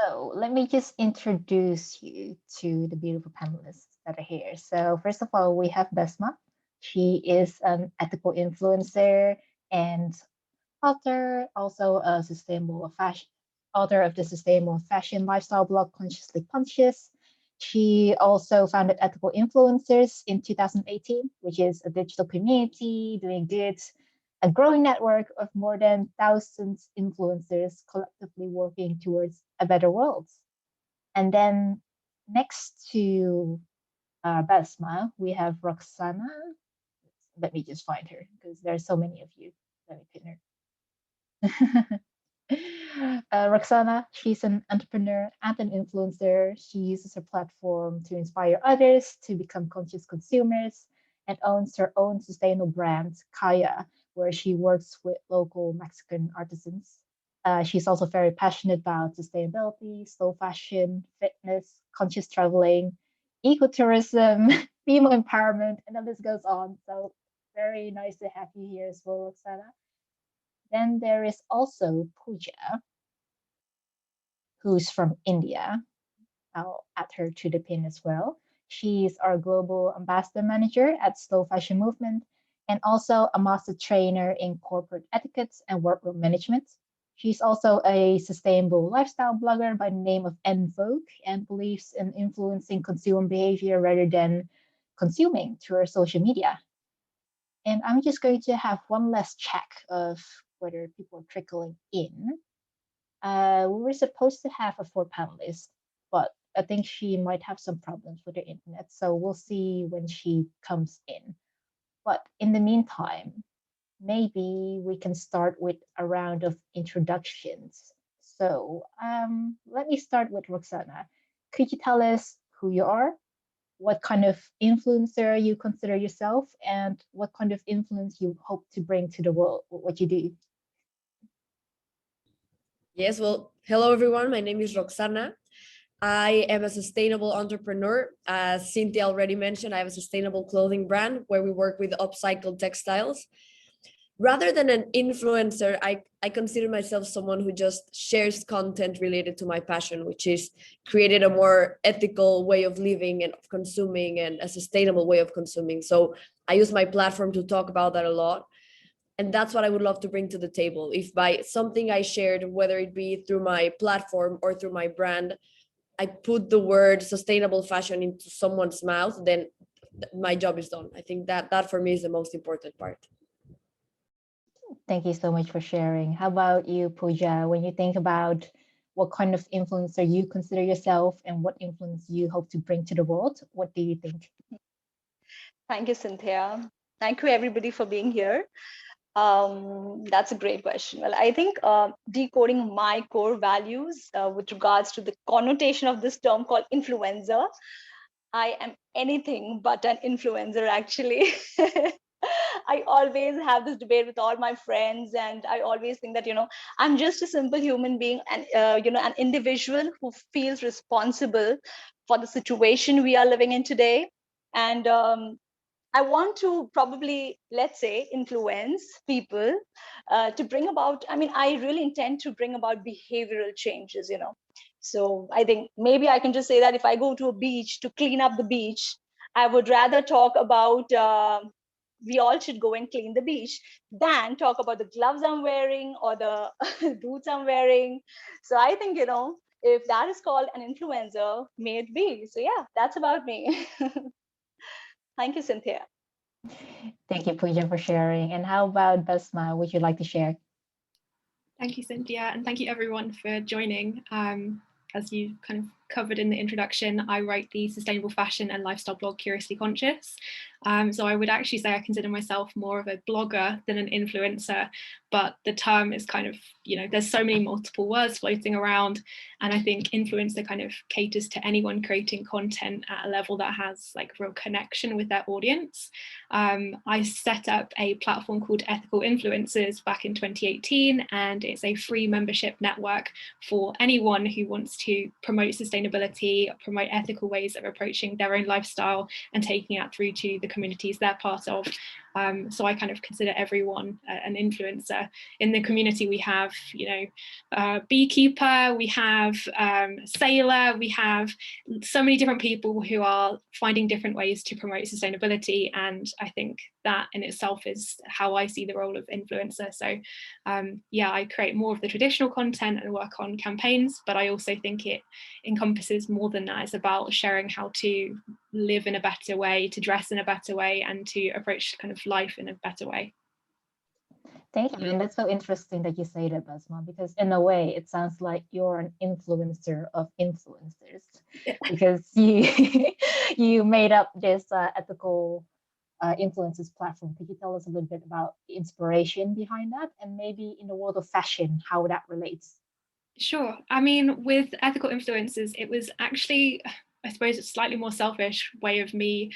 So let me just introduce you to the beautiful panelists that are here. So first of all, we have Besma. She is an ethical influencer and author, also a sustainable fashion author of the sustainable fashion lifestyle blog Consciously Conscious. She also founded Ethical Influencers in 2018, which is a digital community doing good, a growing network of more than thousands influencers collectively working towards a better world. And then next to Basma, we have Roxana. Let me just find her because there are so many of you. Let me pin her. Roxana, she's an entrepreneur and an influencer. She uses her platform to inspire others to become conscious consumers and owns her own sustainable brand, Kaya, where she works with local Mexican artisans. She's also very passionate about sustainability, slow fashion, fitness, conscious traveling, ecotourism, female empowerment, and the list goes on. So very nice to have you here as well, Roxana. Then there is also Pooja, who's from India. I'll add her to the pin as well. She's our global ambassador manager at Slow Fashion Movement and also a master trainer in corporate etiquette and workroom management. She's also a sustainable lifestyle blogger by the name of Vogue and believes in influencing consumer behavior rather than consuming through her social media. And I'm just going to have one last check of whether people are trickling in. We were supposed to have a fourth panelist, but I think she might have some problems with the internet. So we'll see when she comes in. But in the meantime, maybe we can start with a round of introductions. So let me start with Roxana. Could you tell us who you are, what kind of influencer you consider yourself, and what kind of influence you hope to bring to the world, what you do? Yes, well, hello everyone. My name is Roxana. I am a sustainable entrepreneur. As Cynthia already mentioned, I have a sustainable clothing brand where we work with upcycled textiles. Rather than an influencer, I consider myself someone who just shares content related to my passion, which is created a more ethical way of living and of consuming and a sustainable way of consuming. So I use my platform to talk about that a lot. And that's what I would love to bring to the table. If by something I shared, whether it be through my platform or through my brand, I put the word sustainable fashion into someone's mouth, then my job is done. I think that for me is the most important part. Thank you so much for sharing. How about you, Pooja? When you think about what kind of influencer you consider yourself and what influence you hope to bring to the world, what do you think? Thank you, Cynthia. Thank you, everybody, for being here. That's a great question. Well, I think decoding my core values with regards to the connotation of this term called influencer, I am anything but an influencer, actually. I always have this debate with all my friends, and I always think that, I'm just a simple human being and, an individual who feels responsible for the situation we are living in today. And I want to probably, let's say, influence people to bring about, I really intend to bring about behavioral changes. So I think maybe I can just say that if I go to a beach to clean up the beach, I would rather talk about we all should go and clean the beach than talk about the gloves I'm wearing or the boots I'm wearing. So I think, if that is called an influencer, may it be. So yeah, that's about me. Thank you, Cynthia. Thank you, Pooja, for sharing. And how about Basma? Would you like to share? Thank you, Cynthia, and thank you everyone for joining. As you kind of covered in the introduction, I write the sustainable fashion and lifestyle blog Curiously Conscious. So I would actually say I consider myself more of a blogger than an influencer, but the term is kind of, there's so many multiple words floating around, and I think influencer kind of caters to anyone creating content at a level that has like real connection with their audience. I set up a platform called Ethical Influencers back in 2018, and it's a free membership network for anyone who wants to promote sustainability, promote ethical ways of approaching their own lifestyle and taking it through to the communities they're part of. So I kind of consider everyone an influencer. In the community, we have, beekeeper, we have sailor, we have so many different people who are finding different ways to promote sustainability. And I think that in itself is how I see the role of influencer. So yeah, I create more of the traditional content and work on campaigns, but I also think it encompasses more than that. It's about sharing how to live in a better way, to dress in a better way, and to approach kind of life in a better way. Thank you. And that's so interesting that you say that, Basma, because in a way, it sounds like you're an influencer of influencers, because you you made up this ethical influencers platform. Could you tell us a little bit about the inspiration behind that, and maybe in the world of fashion, how that relates? Sure. I mean, with ethical influencers, it was actually, I suppose, a slightly more selfish way of me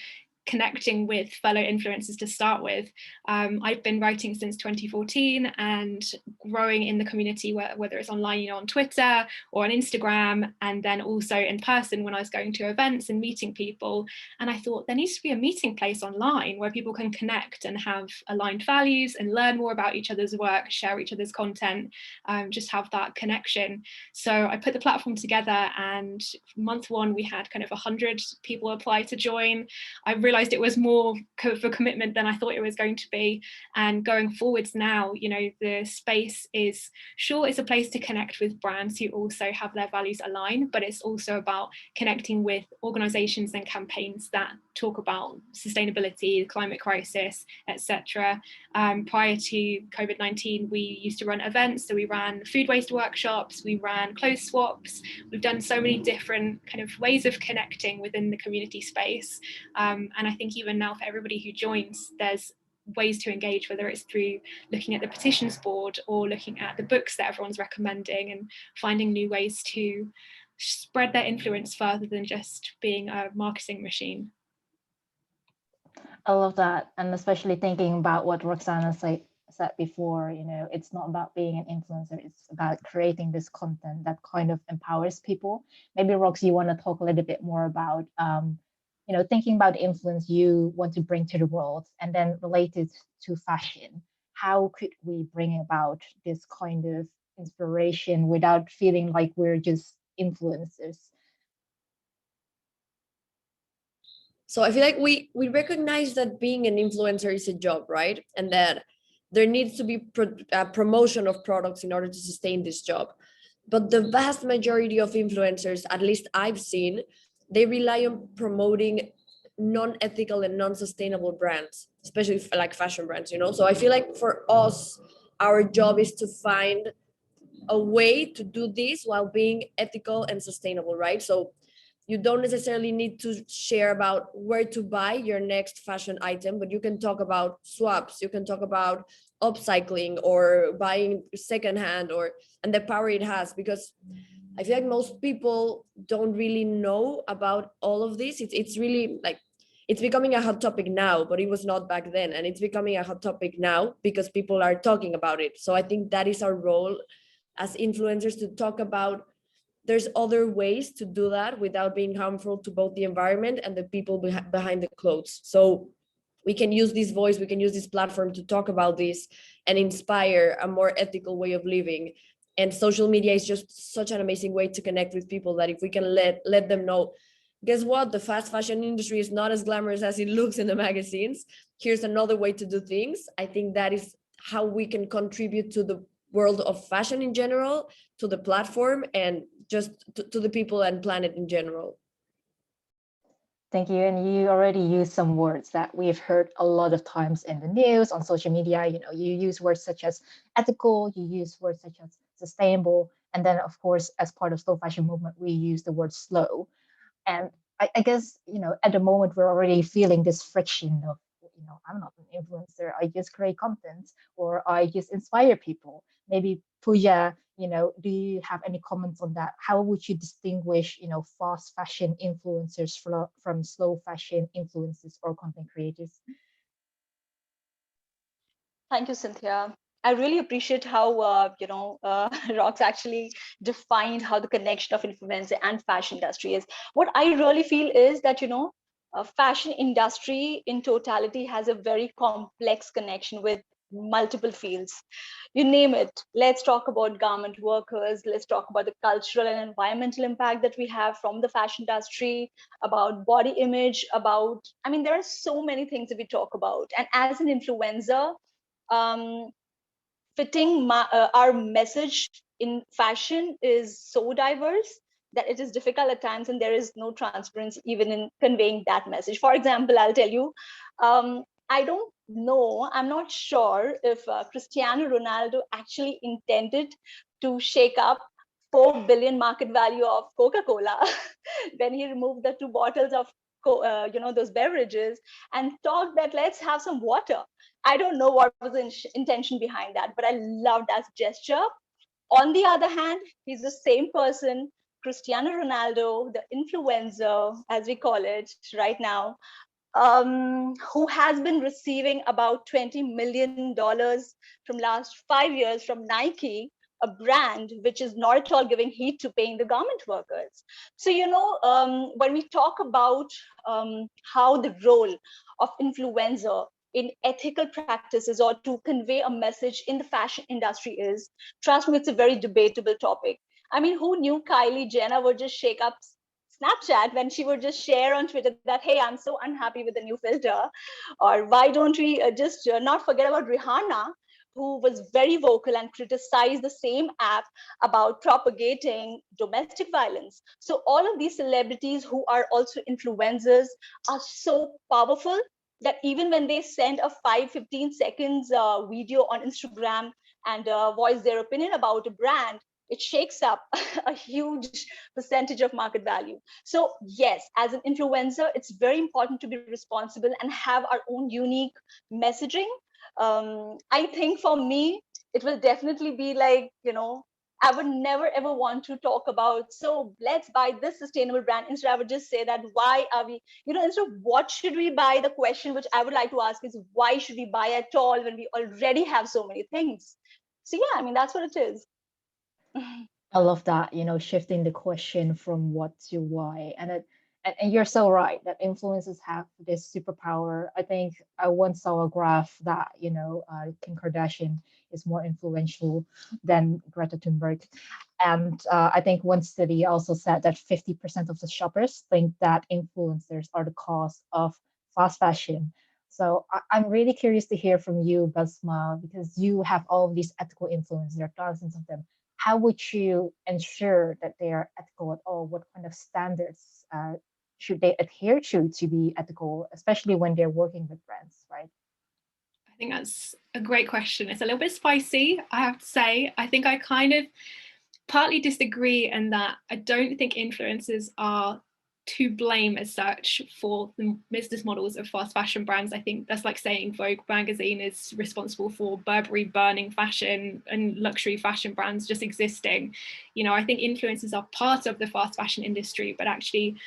connecting with fellow influencers to start with. I've been writing since 2014 and growing in the community, whether it's online, on Twitter or on Instagram, and then also in person when I was going to events and meeting people. And I thought there needs to be a meeting place online where people can connect and have aligned values and learn more about each other's work, share each other's content, just have that connection. So I put the platform together, and month one, we had kind of 100 people apply to join. I realized it was more of a commitment than I thought it was going to be. And going forwards now, the space is, sure, it's a place to connect with brands who also have their values aligned, but it's also about connecting with organizations and campaigns that talk about sustainability, the climate crisis, etc. Prior to COVID-19, we used to run events. So we ran food waste workshops, we ran clothes swaps. We've done so many different kind of ways of connecting within the community space. And I think even now for everybody who joins, there's ways to engage, whether it's through looking at the petitions board or looking at the books that everyone's recommending and finding new ways to spread their influence further than just being a marketing machine. I love that. And especially thinking about what Roxana said before, it's not about being an influencer, it's about creating this content that kind of empowers people. Maybe Rox, you want to talk a little bit more about, thinking about the influence you want to bring to the world, and then related to fashion. How could we bring about this kind of inspiration without feeling like we're just influencers? So I feel like we recognize that being an influencer is a job, right? And that there needs to be promotion of products in order to sustain this job. But the vast majority of influencers, at least I've seen, they rely on promoting non-ethical and non-sustainable brands, especially like fashion brands, So I feel like for us, our job is to find a way to do this while being ethical and sustainable, right? So you don't necessarily need to share about where to buy your next fashion item, but you can talk about swaps, you can talk about upcycling or buying secondhand, and the power it has, because I feel like most people don't really know about all of this. It's really like, it's becoming a hot topic now, but it was not back then. And it's becoming a hot topic now because people are talking about it. So I think that is our role as influencers, to talk about there's other ways to do that without being harmful to both the environment and the people behind the clothes. So we can use this voice, we can use this platform to talk about this and inspire a more ethical way of living. And social media is just such an amazing way to connect with people, that if we can let them know, guess what, the fast fashion industry is not as glamorous as it looks in the magazines. Here's another way to do things. I think that is how we can contribute to the world of fashion in general, to the platform, and just to the people and planet in general. Thank you. And you already used some words that we've heard a lot of times in the news, on social media. You use words such as ethical, you use words such as sustainable. And then, of course, as part of slow fashion movement, we use the word slow. And I guess, at the moment, we're already feeling this friction of, I'm not an influencer, I just create content, or I just inspire people. Maybe Pooja, do you have any comments on that? How would you distinguish, fast fashion influencers from slow fashion influencers or content creators? Thank you, Cynthia. I really appreciate how Rox actually defined how the connection of influencer and fashion industry is. What I really feel is that fashion industry in totality has a very complex connection with multiple fields. You name it. Let's talk about garment workers. Let's talk about the cultural and environmental impact that we have from the fashion industry, about body image, about, I mean, there are so many things that we talk about. And as an influencer, um, fitting our message in fashion is so diverse that it is difficult at times, and there is no transparency even in conveying that message. For example, I'll tell you, I don't know, I'm not sure if Cristiano Ronaldo actually intended to shake up 4 billion market value of Coca-Cola when he removed the 2 bottles of those beverages and thought that let's have some water. I don't know what was the intention behind that, but I loved that gesture. On the other hand, he's the same person, Cristiano Ronaldo, the influencer, as we call it right now, who has been receiving about $20 million from last 5 years from Nike, a brand which is not at all giving heed to paying the garment workers. So, when we talk about how the role of influencer in ethical practices or to convey a message in the fashion industry is, trust me, it's a very debatable topic. I mean, who knew Kylie Jenner would just shake up Snapchat when she would just share on Twitter that, hey, I'm so unhappy with the new filter? Or why don't we just not forget about Rihanna, who was very vocal and criticized the same app about propagating domestic violence? So all of these celebrities who are also influencers are so powerful that even when they send a 5-15 seconds video on Instagram and voice their opinion about a brand, it shakes up a huge percentage of market value. So yes, as an influencer, it's very important to be responsible and have our own unique messaging. I think for me, it will definitely be like, I would never ever want to talk about, so let's buy this sustainable brand. Instead, I would just say that why are we, instead of what should we buy, the question which I would like to ask is why should we buy at all when we already have so many things? So yeah, I mean, that's what it is. I love that, shifting the question from what to why. And you're so right that influencers have this superpower. I think I once saw a graph that, Kim Kardashian is more influential than Greta Thunberg. And I think one study also said that 50% of the shoppers think that influencers are the cause of fast fashion. So I'm really curious to hear from you, Basma, because you have all of these ethical influencers. There are thousands of them. How would you ensure that they are ethical at all? What kind of standards should they adhere to be ethical, especially when they're working with brands, right? I think that's a great question. It's a little bit spicy, I have to say. I think I kind of partly disagree in that I don't think influencers are to blame as such for the business models of fast fashion brands. I think that's like saying Vogue magazine is responsible for Burberry burning fashion and luxury fashion brands just existing. I think influencers are part of the fast fashion industry, but actually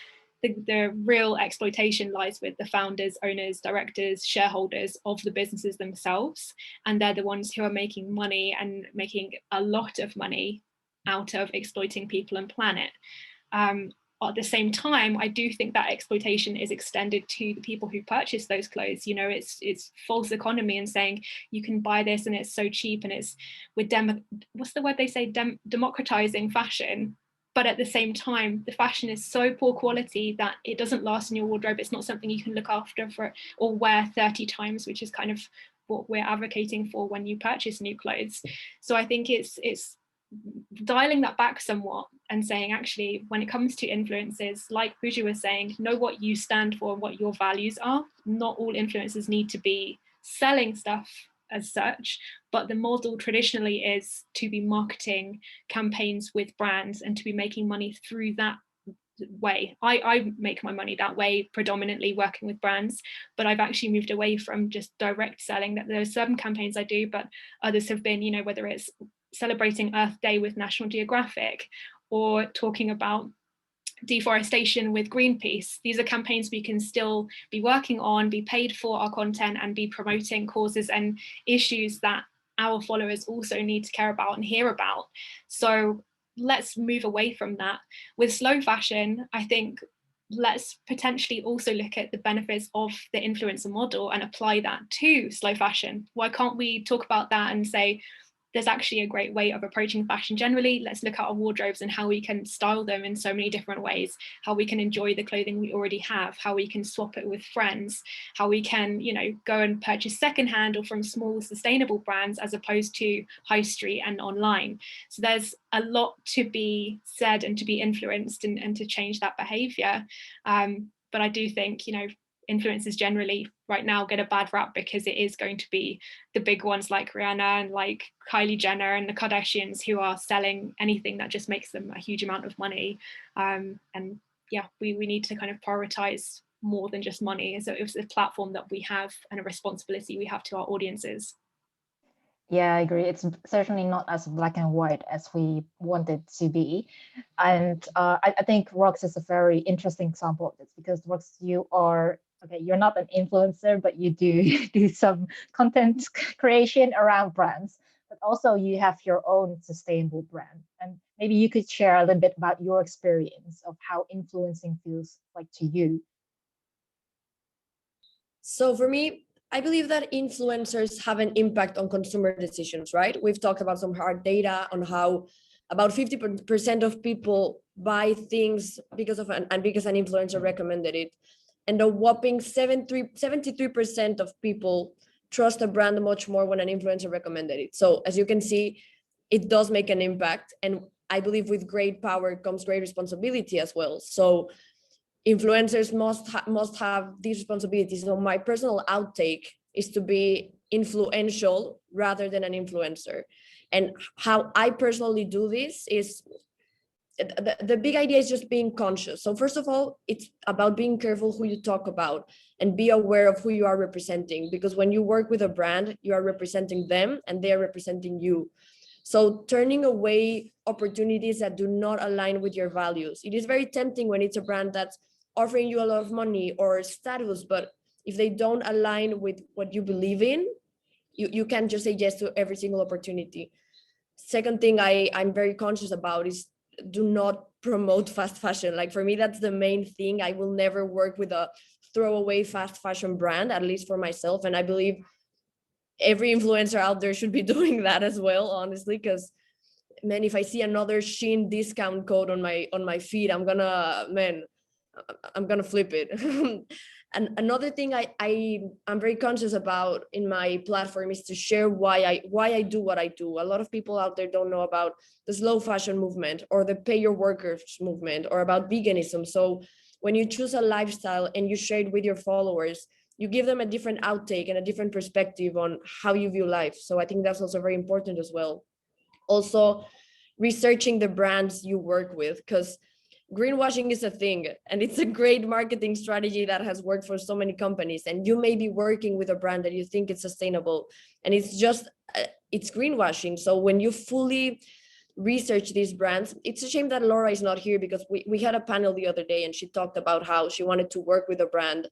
the real exploitation lies with the founders, owners, directors, shareholders of the businesses themselves. And they're the ones who are making money and making a lot of money out of exploiting people and planet. At the same time, I do think that exploitation is extended to the people who purchase those clothes. It's false economy and saying you can buy this and it's so cheap, and it's with what's the word they say, democratizing fashion. But at the same time, the fashion is so poor quality that it doesn't last in your wardrobe. It's not something you can look after for or wear 30 times, which is kind of what we're advocating for when you purchase new clothes. So I think it's dialing that back somewhat and saying, actually, when it comes to influencers, like Buju was saying, know what you stand for and what your values are. Not all influencers need to be selling stuff as such, but the model traditionally is to be marketing campaigns with brands and to be making money through that way. I make my money that way, predominantly working with brands, but I've actually moved away from just direct selling. That there are some campaigns I do, but others have been, whether it's celebrating Earth Day with National Geographic or talking about deforestation with Greenpeace. These are campaigns we can still be working on, be paid for our content, and be promoting causes and issues that our followers also need to care about and hear about. So let's move away from that. With slow fashion, I think let's potentially also look at the benefits of the influencer model and apply that to slow fashion. Why can't we talk about that and say, there's actually a great way of approaching fashion generally. Let's look at our wardrobes and how we can style them in so many different ways, how we can enjoy the clothing we already have, how we can swap it with friends, how we can, you know, go and purchase secondhand or from small sustainable brands as opposed to high street and online. So there's a lot to be said and to be influenced and to change that behavior. But I do think, you know, influencers generally right now get a bad rap because it is going to be the big ones like Rihanna and like Kylie Jenner and the Kardashians who are selling anything that just makes them a huge amount of money. And yeah, we need to kind of prioritize more than just money. So it's a platform that we have and a responsibility we have to our audiences. Yeah, I agree. It's certainly not as black and white as we want it to be. And I think Rox is a very interesting example of this because Rox, you are, okay, you're not an influencer, but you do do some content creation around brands, but also you have your own sustainable brand. And maybe you could share a little bit about your experience of how influencing feels like to you. So for me, I believe that influencers have an impact on consumer decisions, right? We've talked about some hard data on how about 50% of people buy things because of because an influencer recommended it. And a whopping 73% of people trust a brand much more when an influencer recommended it. So as you can see, it does make an impact. And I believe with great power comes great responsibility as well. So influencers must have these responsibilities. So my personal outtake is to be influential rather than an influencer. And how I personally do this is the big idea is just being conscious. So first of all, it's about being careful who you talk about and be aware of who you are representing, because when you work with a brand, you are representing them and they are representing you. So turning away opportunities that do not align with your values. It is very tempting when it's a brand that's offering you a lot of money or status, but if they don't align with what you believe in, you can't just say yes to every single opportunity. Second thing I'm very conscious about is do not promote fast fashion. Like for me, that's the main thing. I will never work with a throwaway fast fashion brand, at least for myself. And I believe every influencer out there should be doing that as well, honestly, because man, if I see another Shein discount code on my feed, I'm gonna flip it. And another thing I'm very conscious about in my platform is to share why I do what I do. A lot of people out there don't know about the slow fashion movement or the pay your workers movement or about veganism. So when you choose a lifestyle and you share it with your followers, you give them a different outtake and a different perspective on how you view life. So I think that's also very important as well. Also, researching the brands you work with, because greenwashing is a thing and it's a great marketing strategy that has worked for so many companies. And you may be working with a brand that you think is sustainable and it's greenwashing. So when you fully research these brands, it's a shame that Laura is not here, because we had a panel the other day and she talked about how she wanted to work with a brand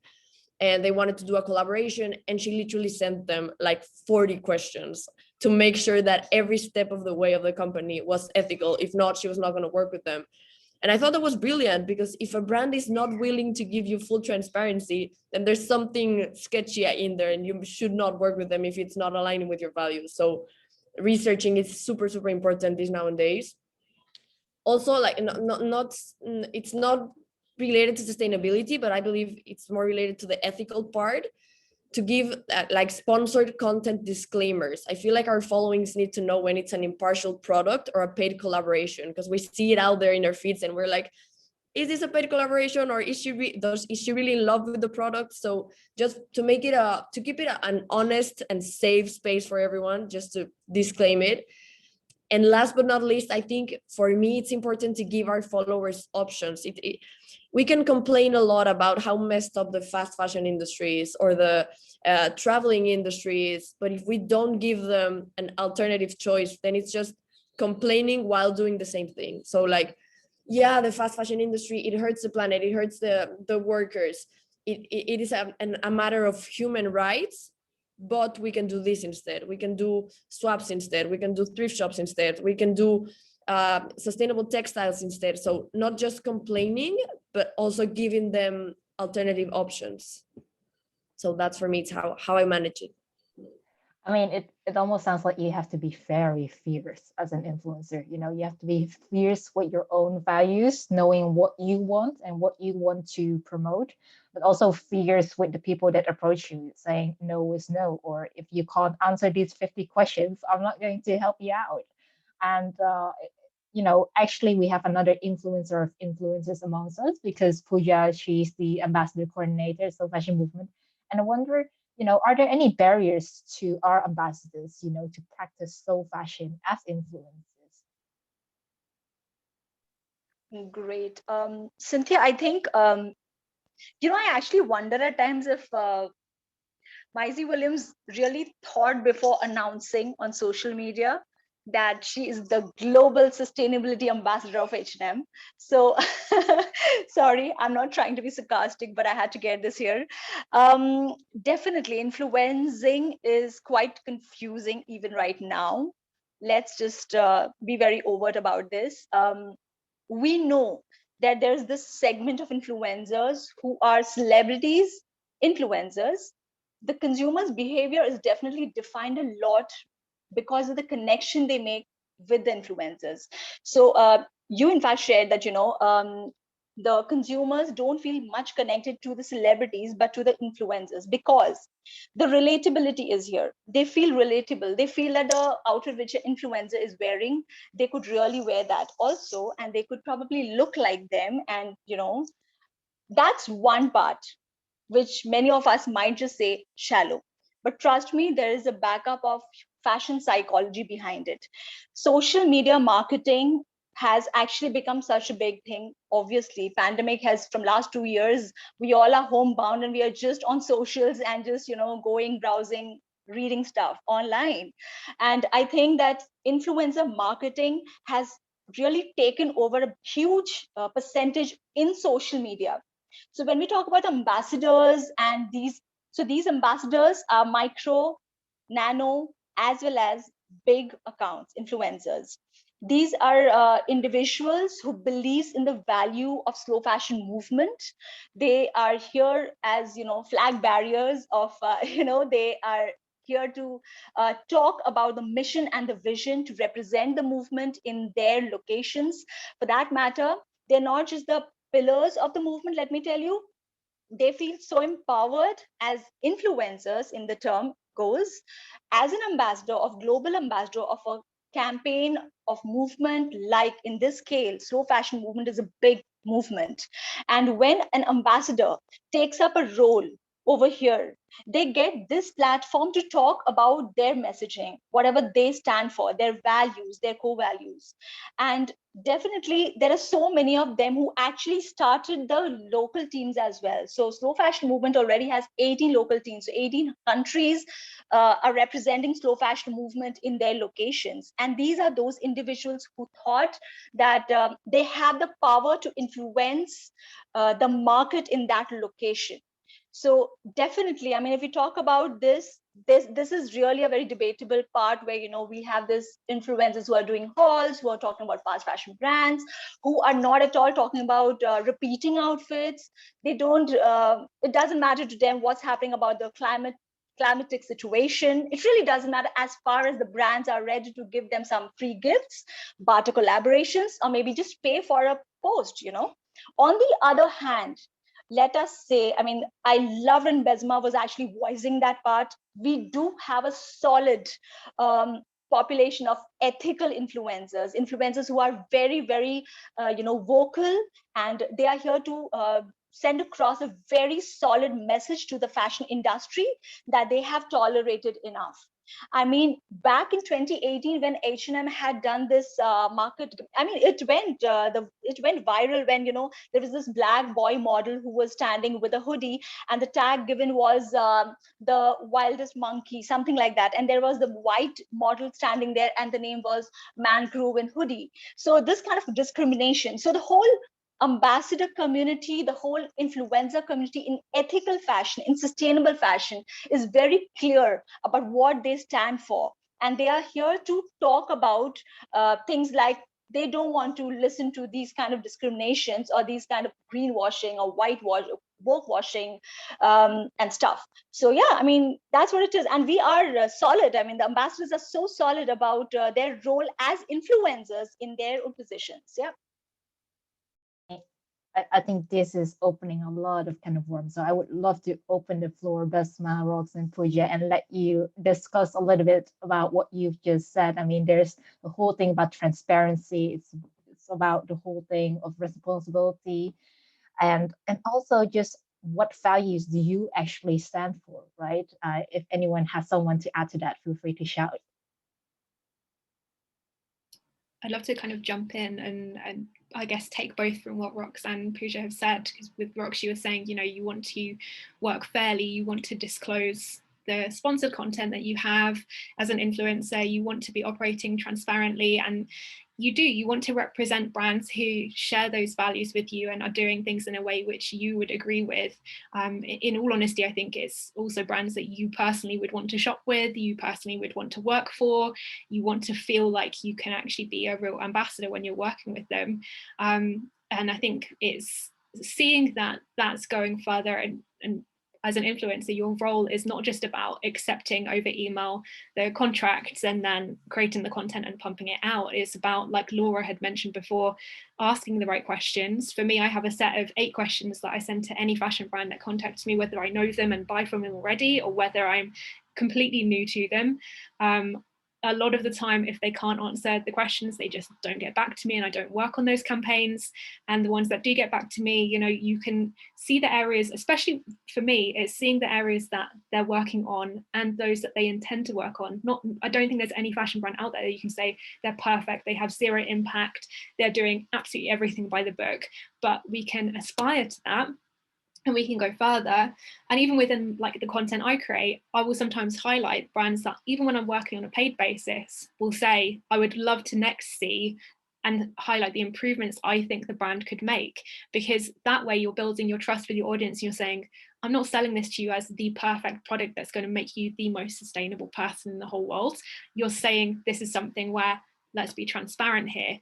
and they wanted to do a collaboration, and she literally sent them like 40 questions to make sure that every step of the way of the company was ethical. If not, she was not going to work with them. And I thought that was brilliant, because if a brand is not willing to give you full transparency, then there's something sketchy in there and you should not work with them if it's not aligning with your values. So researching is super, super important these nowadays. Also, like it's not related to sustainability, but I believe it's more related to the ethical part, to give like sponsored content disclaimers. I feel like our followings need to know when it's an impartial product or a paid collaboration, because we see it out there in our feeds and we're like, is this a paid collaboration, or is she really in love with the product? So just to make it to keep it an honest and safe space for everyone, just to disclaim it. And last but not least, I think for me, it's important to give our followers options. We can complain a lot about how messed up the fast fashion industry is or the traveling industry is, but if we don't give them an alternative choice, then it's just complaining while doing the same thing. So like, yeah, the fast fashion industry, it hurts the planet, it hurts the workers. It is a matter of human rights, but we can do this instead. We can do swaps instead. We can do thrift shops instead. We can do sustainable textiles instead. So not just complaining, but also giving them alternative options. So that's for me, it's how I manage it. I mean, it almost sounds like you have to be very fierce as an influencer. You know, you have to be fierce with your own values, knowing what you want and what you want to promote, but also fierce with the people that approach you, saying no is no, or if you can't answer these 50 questions, I'm not going to help you out. And you know, actually, we have another influencer of influencers amongst us because Pooja, she's the ambassador coordinator, so fashion movement. And I wonder, you know, are there any barriers to our ambassadors, you know, to practice slow fashion as influencers? Great. Cynthia, I think, I actually wonder at times if Maisie Williams really thought before announcing on social media that she is the global sustainability ambassador of H&M. So sorry, I'm not trying to be sarcastic, but I had to get this here. Definitely, influencing is quite confusing even right now. Let's just be very overt about this. We know that there's this segment of influencers who are celebrities, influencers. The consumer's behavior is definitely defined a lot because of the connection they make with the influencers. So you in fact shared that the consumers don't feel much connected to the celebrities but to the influencers because the relatability is here. They feel relatable. They feel that the outfit which an influencer is wearing, they could really wear that also, and they could probably look like them. And that's one part which many of us might just say shallow. But trust me, there is a backup of fashion psychology behind it. Social media marketing has actually become such a big thing. Obviously, pandemic has, from last 2 years, we all are homebound and we are just on socials and just, going, browsing, reading stuff online. And I think that influencer marketing has really taken over a huge percentage in social media. So when we talk about ambassadors and these ambassadors are micro, nano, as well as big accounts, influencers. These are individuals who believes in the value of slow fashion movement. They are here as, flag barriers of, they are here to talk about the mission and the vision to represent the movement in their locations. For that matter, they're not just the pillars of the movement, let me tell you, they feel so empowered as influencers in the term goes, as an ambassador of global ambassador of a campaign of movement, like in this scale slow fashion movement is a big movement. And when an ambassador takes up a role over here, they get this platform to talk about their messaging, whatever they stand for, their values, their core values. And definitely there are so many of them who actually started the local teams as well. So slow fashion movement already has 18 local teams, so 18 countries are representing slow fashion movement in their locations. And these are those individuals who thought that they have the power to influence the market in that location. So definitely, I mean, if we talk about this is really a very debatable part where we have this influencers who are doing hauls, who are talking about fast fashion brands, who are not at all talking about repeating outfits. They don't. It doesn't matter to them what's happening about the climatic situation. It really doesn't matter as far as the brands are ready to give them some free gifts, barter collaborations, or maybe just pay for a post. On the other hand, let us say, I mean, I love when Besma was actually voicing that part. We do have a solid population of ethical influencers who are very, very, vocal, and they are here to send across a very solid message to the fashion industry that they have tolerated enough. I mean, back in 2018, when H&M had done this market, I mean, it went viral when there was this black boy model who was standing with a hoodie, and the tag given was the wildest monkey, something like that, and there was the white model standing there, and the name was Man Grew in Hoodie. So this kind of discrimination. So the whole ambassador community, the whole influencer community in ethical fashion, in sustainable fashion, is very clear about what they stand for. And they are here to talk about things like they don't want to listen to these kind of discriminations or these kind of greenwashing or whitewash, woke washing, and stuff. So yeah, I mean, that's what it is. And we are solid. I mean, the ambassadors are so solid about their role as influencers in their own positions. Yeah. I think this is opening a lot of kind of worms. So I would love to open the floor, Basma, Rox, and Pooja, and let you discuss a little bit about what you've just said. I mean, there's the whole thing about transparency. It's about the whole thing of responsibility, and also just what values do you actually stand for, right? If anyone has someone to add to that, feel free to shout. I'd love to kind of jump in and I guess take both from what Rox and Pooja have said, because with Rox, you were saying, you know, you want to work fairly, you want to disclose the sponsored content that you have as an influencer, you want to be operating transparently, and you want to represent brands who share those values with you and are doing things in a way which you would agree with. In all honesty, I think it's also brands that you personally would want to shop with, you personally would want to work for, you want to feel like you can actually be a real ambassador when you're working with them. And I think it's seeing that that's going further, and as an influencer, your role is not just about accepting over email the contracts and then creating the content and pumping it out. It's about, like Laura had mentioned before, asking the right questions. For me, I have a set of 8 questions that I send to any fashion brand that contacts me, whether I know them and buy from them already or whether I'm completely new to them. A lot of the time, if they can't answer the questions, they just don't get back to me and I don't work on those campaigns. And the ones that do get back to me, you know, you can see the areas, especially for me, it's seeing the areas that they're working on and those that they intend to work on. I don't think there's any fashion brand out there that you can say they're perfect, they have 0 impact, they're doing absolutely everything by the book, but we can aspire to that. And we can go further. And even within like the content I create, I will sometimes highlight brands that even when I'm working on a paid basis will say, I would love to next see, and highlight the improvements I think the brand could make, because that way you're building your trust with your audience. You're saying, I'm not selling this to you as the perfect product that's going to make you the most sustainable person in the whole world. You're saying this is something where, let's be transparent here.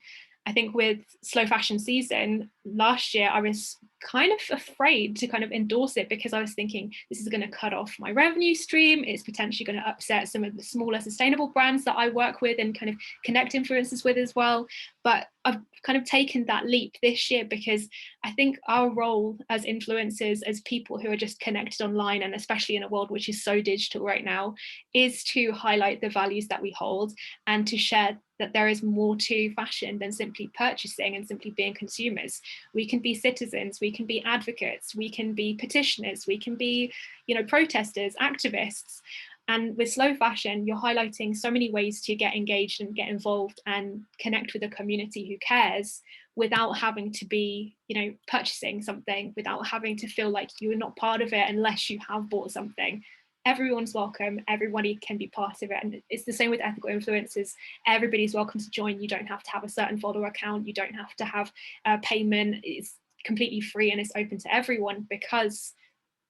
I think with slow fashion season last year, I was kind of afraid to kind of endorse it because I was thinking this is going to cut off my revenue stream. It's potentially going to upset some of the smaller sustainable brands that I work with and kind of connect influencers with as well. But I've kind of taken that leap this year because I think our role as influencers, as people who are just connected online, and especially in a world which is so digital right now, is to highlight the values that we hold and to share that there is more to fashion than simply purchasing and simply being consumers. We can be citizens, we can be advocates, we can be petitioners, we can be, you know, protesters, activists. And with slow fashion, you're highlighting so many ways to get engaged and get involved and connect with a community who cares without having to be, you know, purchasing something, without having to feel like you're not part of it unless you have bought something. Everyone's welcome, everybody can be part of it. And it's the same with ethical influencers. Everybody's welcome to join. You don't have to have a certain follower account. You don't have to have a payment. It's completely free and it's open to everyone, because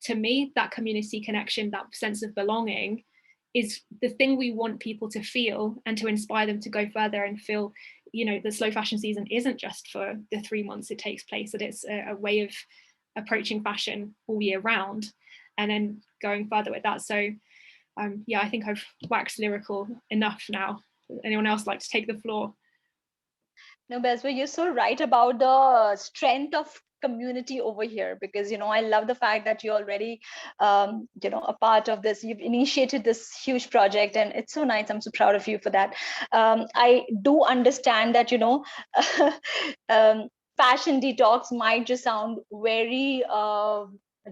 to me, that community connection, that sense of belonging is the thing we want people to feel and to inspire them to go further and feel, you know, the slow fashion season isn't just for the 3 months it takes place, that it's a way of approaching fashion all year round and then going further with that. So yeah, I think I've waxed lyrical enough now. Anyone else like to take the floor? No, Beswa, you're so right about the strength of community over here, because, you know, I love the fact that you're already, you know, a part of this. You've initiated this huge project and it's so nice. I'm so proud of you for that. I do understand that, you know, fashion detox might just sound very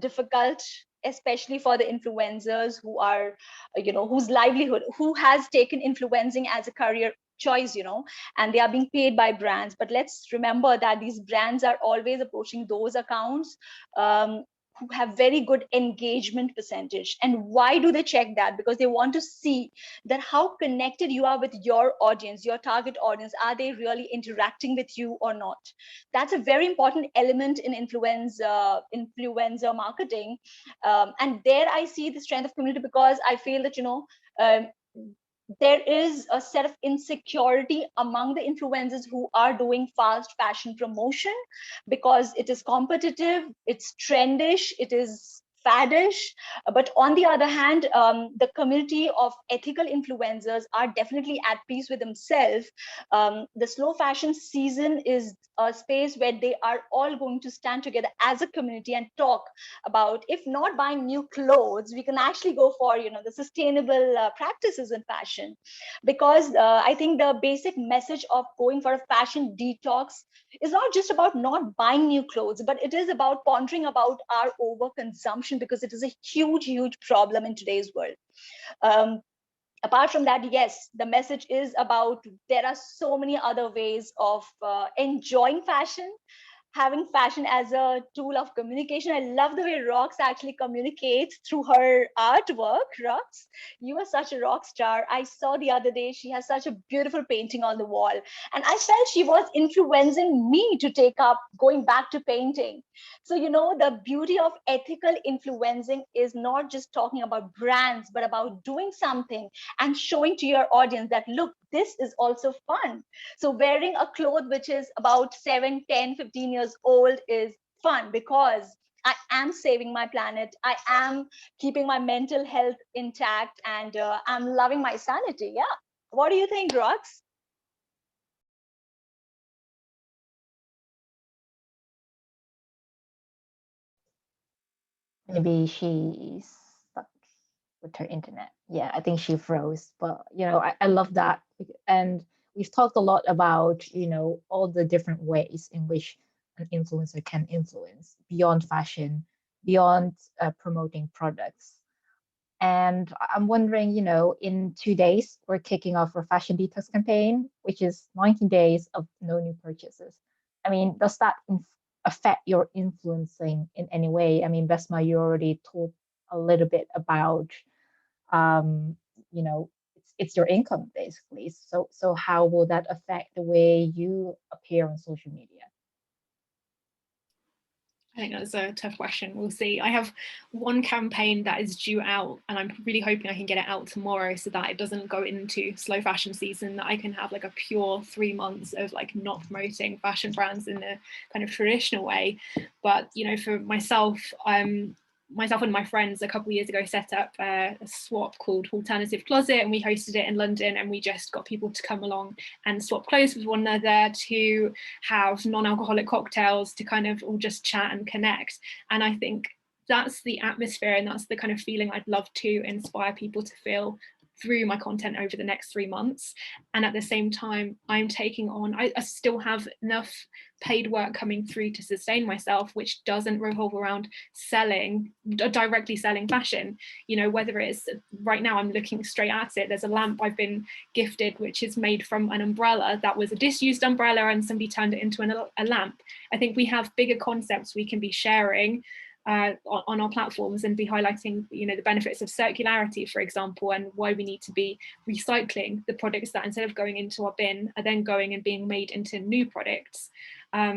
difficult, especially for the influencers who are, you know, whose livelihood, who has taken influencing as a career choice, you know, and they are being paid by brands. But let's remember that these brands are always approaching those accounts who have very good engagement percentage. And why do they check that? Because they want to see that how connected you are with your audience, your target audience. Are they really interacting with you or not? That's a very important element in influencer marketing. And there I see the strength of community, because I feel that, you know, there is a set of insecurity among the influencers who are doing fast fashion promotion, because it is competitive, it's trendish, it is faddish. But on the other hand, the community of ethical influencers are definitely at peace with themselves. The slow fashion season is a space where they are all going to stand together as a community and talk about, if not buying new clothes, we can actually go for, the sustainable practices in fashion. Because I think the basic message of going for a fashion detox is not just about not buying new clothes, but it is about pondering about our overconsumption, because it is a huge, huge problem in today's world. Um, Apart from that, yes, the message is about, there are so many other ways of enjoying fashion, having fashion as a tool of communication. I love the way Rox actually communicates through her artwork. Rox, you are such a rock star. I saw the other day, she has such a beautiful painting on the wall. And I felt she was influencing me to take up going back to painting. So, the beauty of ethical influencing is not just talking about brands, but about doing something and showing to your audience that, look, this is also fun. So wearing a cloth which is about 7, 10, 15 years old is fun, because I am saving my planet. I am keeping my mental health intact, and I'm loving my sanity. Yeah. What do you think, Rox? Maybe she's stuck with her internet. Yeah, I think she froze. But I love that. And we've talked a lot about, all the different ways in which an influencer can influence beyond fashion, beyond promoting products. And I'm wondering, in 2 days, we're kicking off our fashion detox campaign, which is 19 days of no new purchases. I mean, does that affect your influencing in any way? I mean, Besma, you already told a little bit about, um, it's your income basically. So how will that affect the way you appear on social media? I think that's a tough question. We'll see. I have one campaign that is due out, and I'm really hoping I can get it out tomorrow so that it doesn't go into slow fashion season, that I can have like a pure 3 months of like not promoting fashion brands in a kind of traditional way. But for myself and my friends a couple of years ago set up a swap called Alternative Closet, and we hosted it in London, and we just got people to come along and swap clothes with one another, to have non-alcoholic cocktails, to kind of all just chat and connect. And I think that's the atmosphere, and that's the kind of feeling I'd love to inspire people to feel through my content over the next 3 months. And at the same time, I'm taking on, I still have enough paid work coming through to sustain myself, which doesn't revolve around directly selling fashion. Whether it's, right now I'm looking straight at it, there's a lamp I've been gifted which is made from an umbrella that was a disused umbrella, and somebody turned it into a lamp. I think we have bigger concepts we can be sharing on our platforms, and be highlighting the benefits of circularity, for example, and why we need to be recycling the products that, instead of going into our bin, are then going and being made into new products. At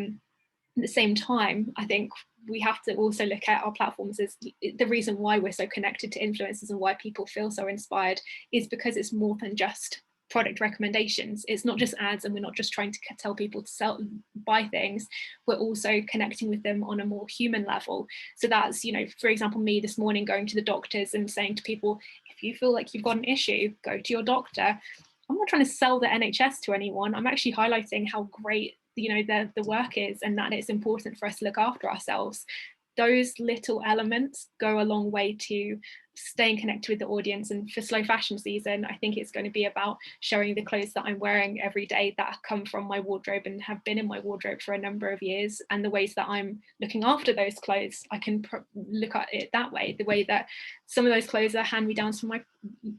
the same time, I think we have to also look at our platforms as the reason why we're so connected to influencers and why people feel so inspired is because it's more than just product recommendations. It's not just ads, and we're not just trying to tell people to buy things. We're also connecting with them on a more human level. So that's, for example, me this morning going to the doctors and saying to people, if you feel like you've got an issue, go to your doctor. I'm not trying to sell the NHS to anyone. I'm actually highlighting how great the work is, and that it's important for us to look after ourselves. Those little elements go a long way to staying connected with the audience. And for slow fashion season, I think it's going to be about showing the clothes that I'm wearing every day that come from my wardrobe and have been in my wardrobe for a number of years, and the ways that I'm looking after those clothes. I can look at it that way, the way that some of those clothes are hand-me-downs from my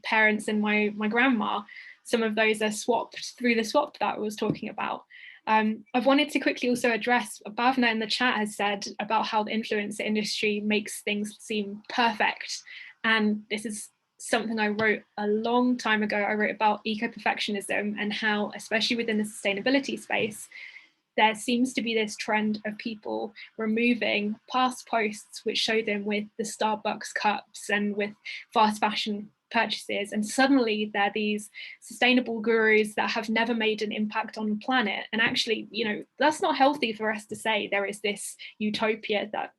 parents and my grandma. Some of those are swapped through the swap that I was talking about. I've wanted to quickly also address, Bhavna in the chat has said about how the influencer industry makes things seem perfect. And this is something I wrote a long time ago. I wrote about eco-perfectionism and how, especially within the sustainability space, there seems to be this trend of people removing past posts which show them with the Starbucks cups and with fast fashion purchases, and suddenly they're these sustainable gurus that have never made an impact on the planet. And actually, you know, that's not healthy for us to say there is this utopia that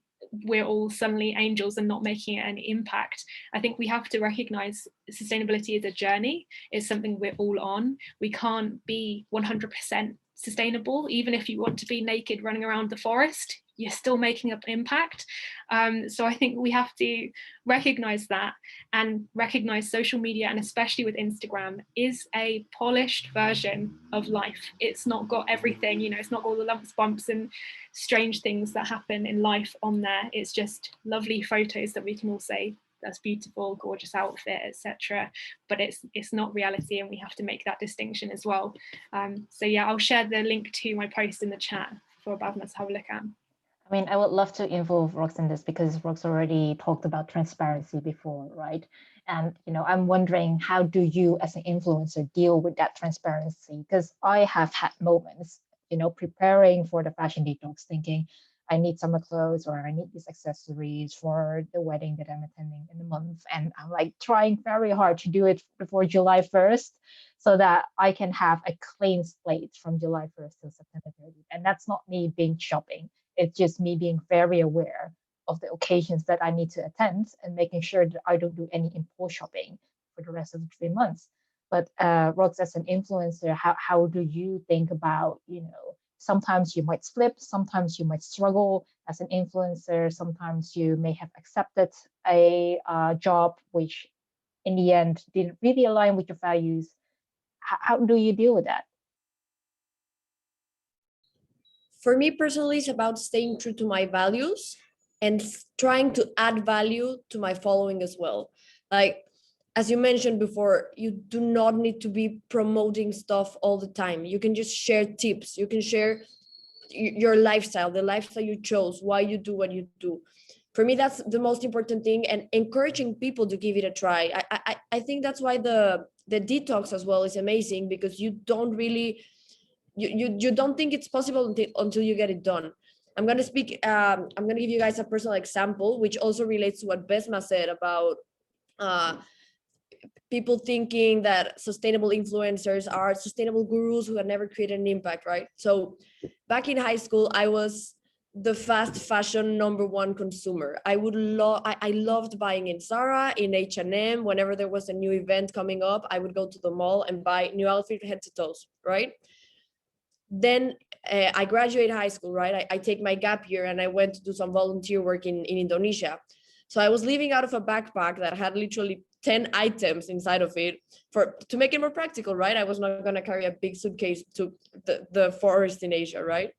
we're all suddenly angels and not making any impact. I think we have to recognize sustainability is a journey. It's something we're all on. We can't be 100% sustainable. Even if you want to be naked running around the forest, you're still making an impact. So I think we have to recognize that, and recognize social media, and especially with Instagram, is a polished version of life. It's not got everything, you know, it's not all the lumps, bumps and strange things that happen in life on there. It's just lovely photos that we can all say, that's beautiful, gorgeous outfit, etc. But it's not reality, and we have to make that distinction as well. So yeah, I'll share the link to my post in the chat for Bhavna to have a look at. I mean, I would love to involve Rox in this because Rox already talked about transparency before, right? And, you know, I'm wondering, how do you as an influencer deal with that transparency? Because I have had moments, you know, preparing for the fashion detox, thinking I need summer clothes or I need these accessories for the wedding that I'm attending in a month. And I'm like trying very hard to do it before July 1st so that I can have a clean slate from July 1st till September 30th. And that's not me being shopping. It's just me being very aware of the occasions that I need to attend and making sure that I don't do any impulse shopping for the rest of the 3 months. But Rox, as an influencer, how do you think about, you know, sometimes you might slip, sometimes you might struggle as an influencer, sometimes you may have accepted a job which in the end didn't really align with your values. How do you deal with that? For me personally, it's about staying true to my values and trying to add value to my following as well. Like, as you mentioned before, you do not need to be promoting stuff all the time. You can just share tips. You can share your lifestyle, the lifestyle you chose, why you do what you do. For me, that's the most important thing, and encouraging people to give it a try. I think that's why the detox as well is amazing, because you don't really, you don't think it's possible until you get it done. I'm going to speak, I'm going to give you guys a personal example, which also relates to what Besma said about people thinking that sustainable influencers are sustainable gurus who have never created an impact, right? So back in high school, I was the fast fashion #1 consumer. I loved buying in Zara, in H&M. Whenever there was a new event coming up, I would go to the mall and buy new outfit head to toes, right? Then I graduated high school, right? I take my gap year and I went to do some volunteer work in Indonesia. So I was living out of a backpack that had literally 10 items inside of it to make it more practical, right? I was not going to carry a big suitcase to the forest in Asia, right?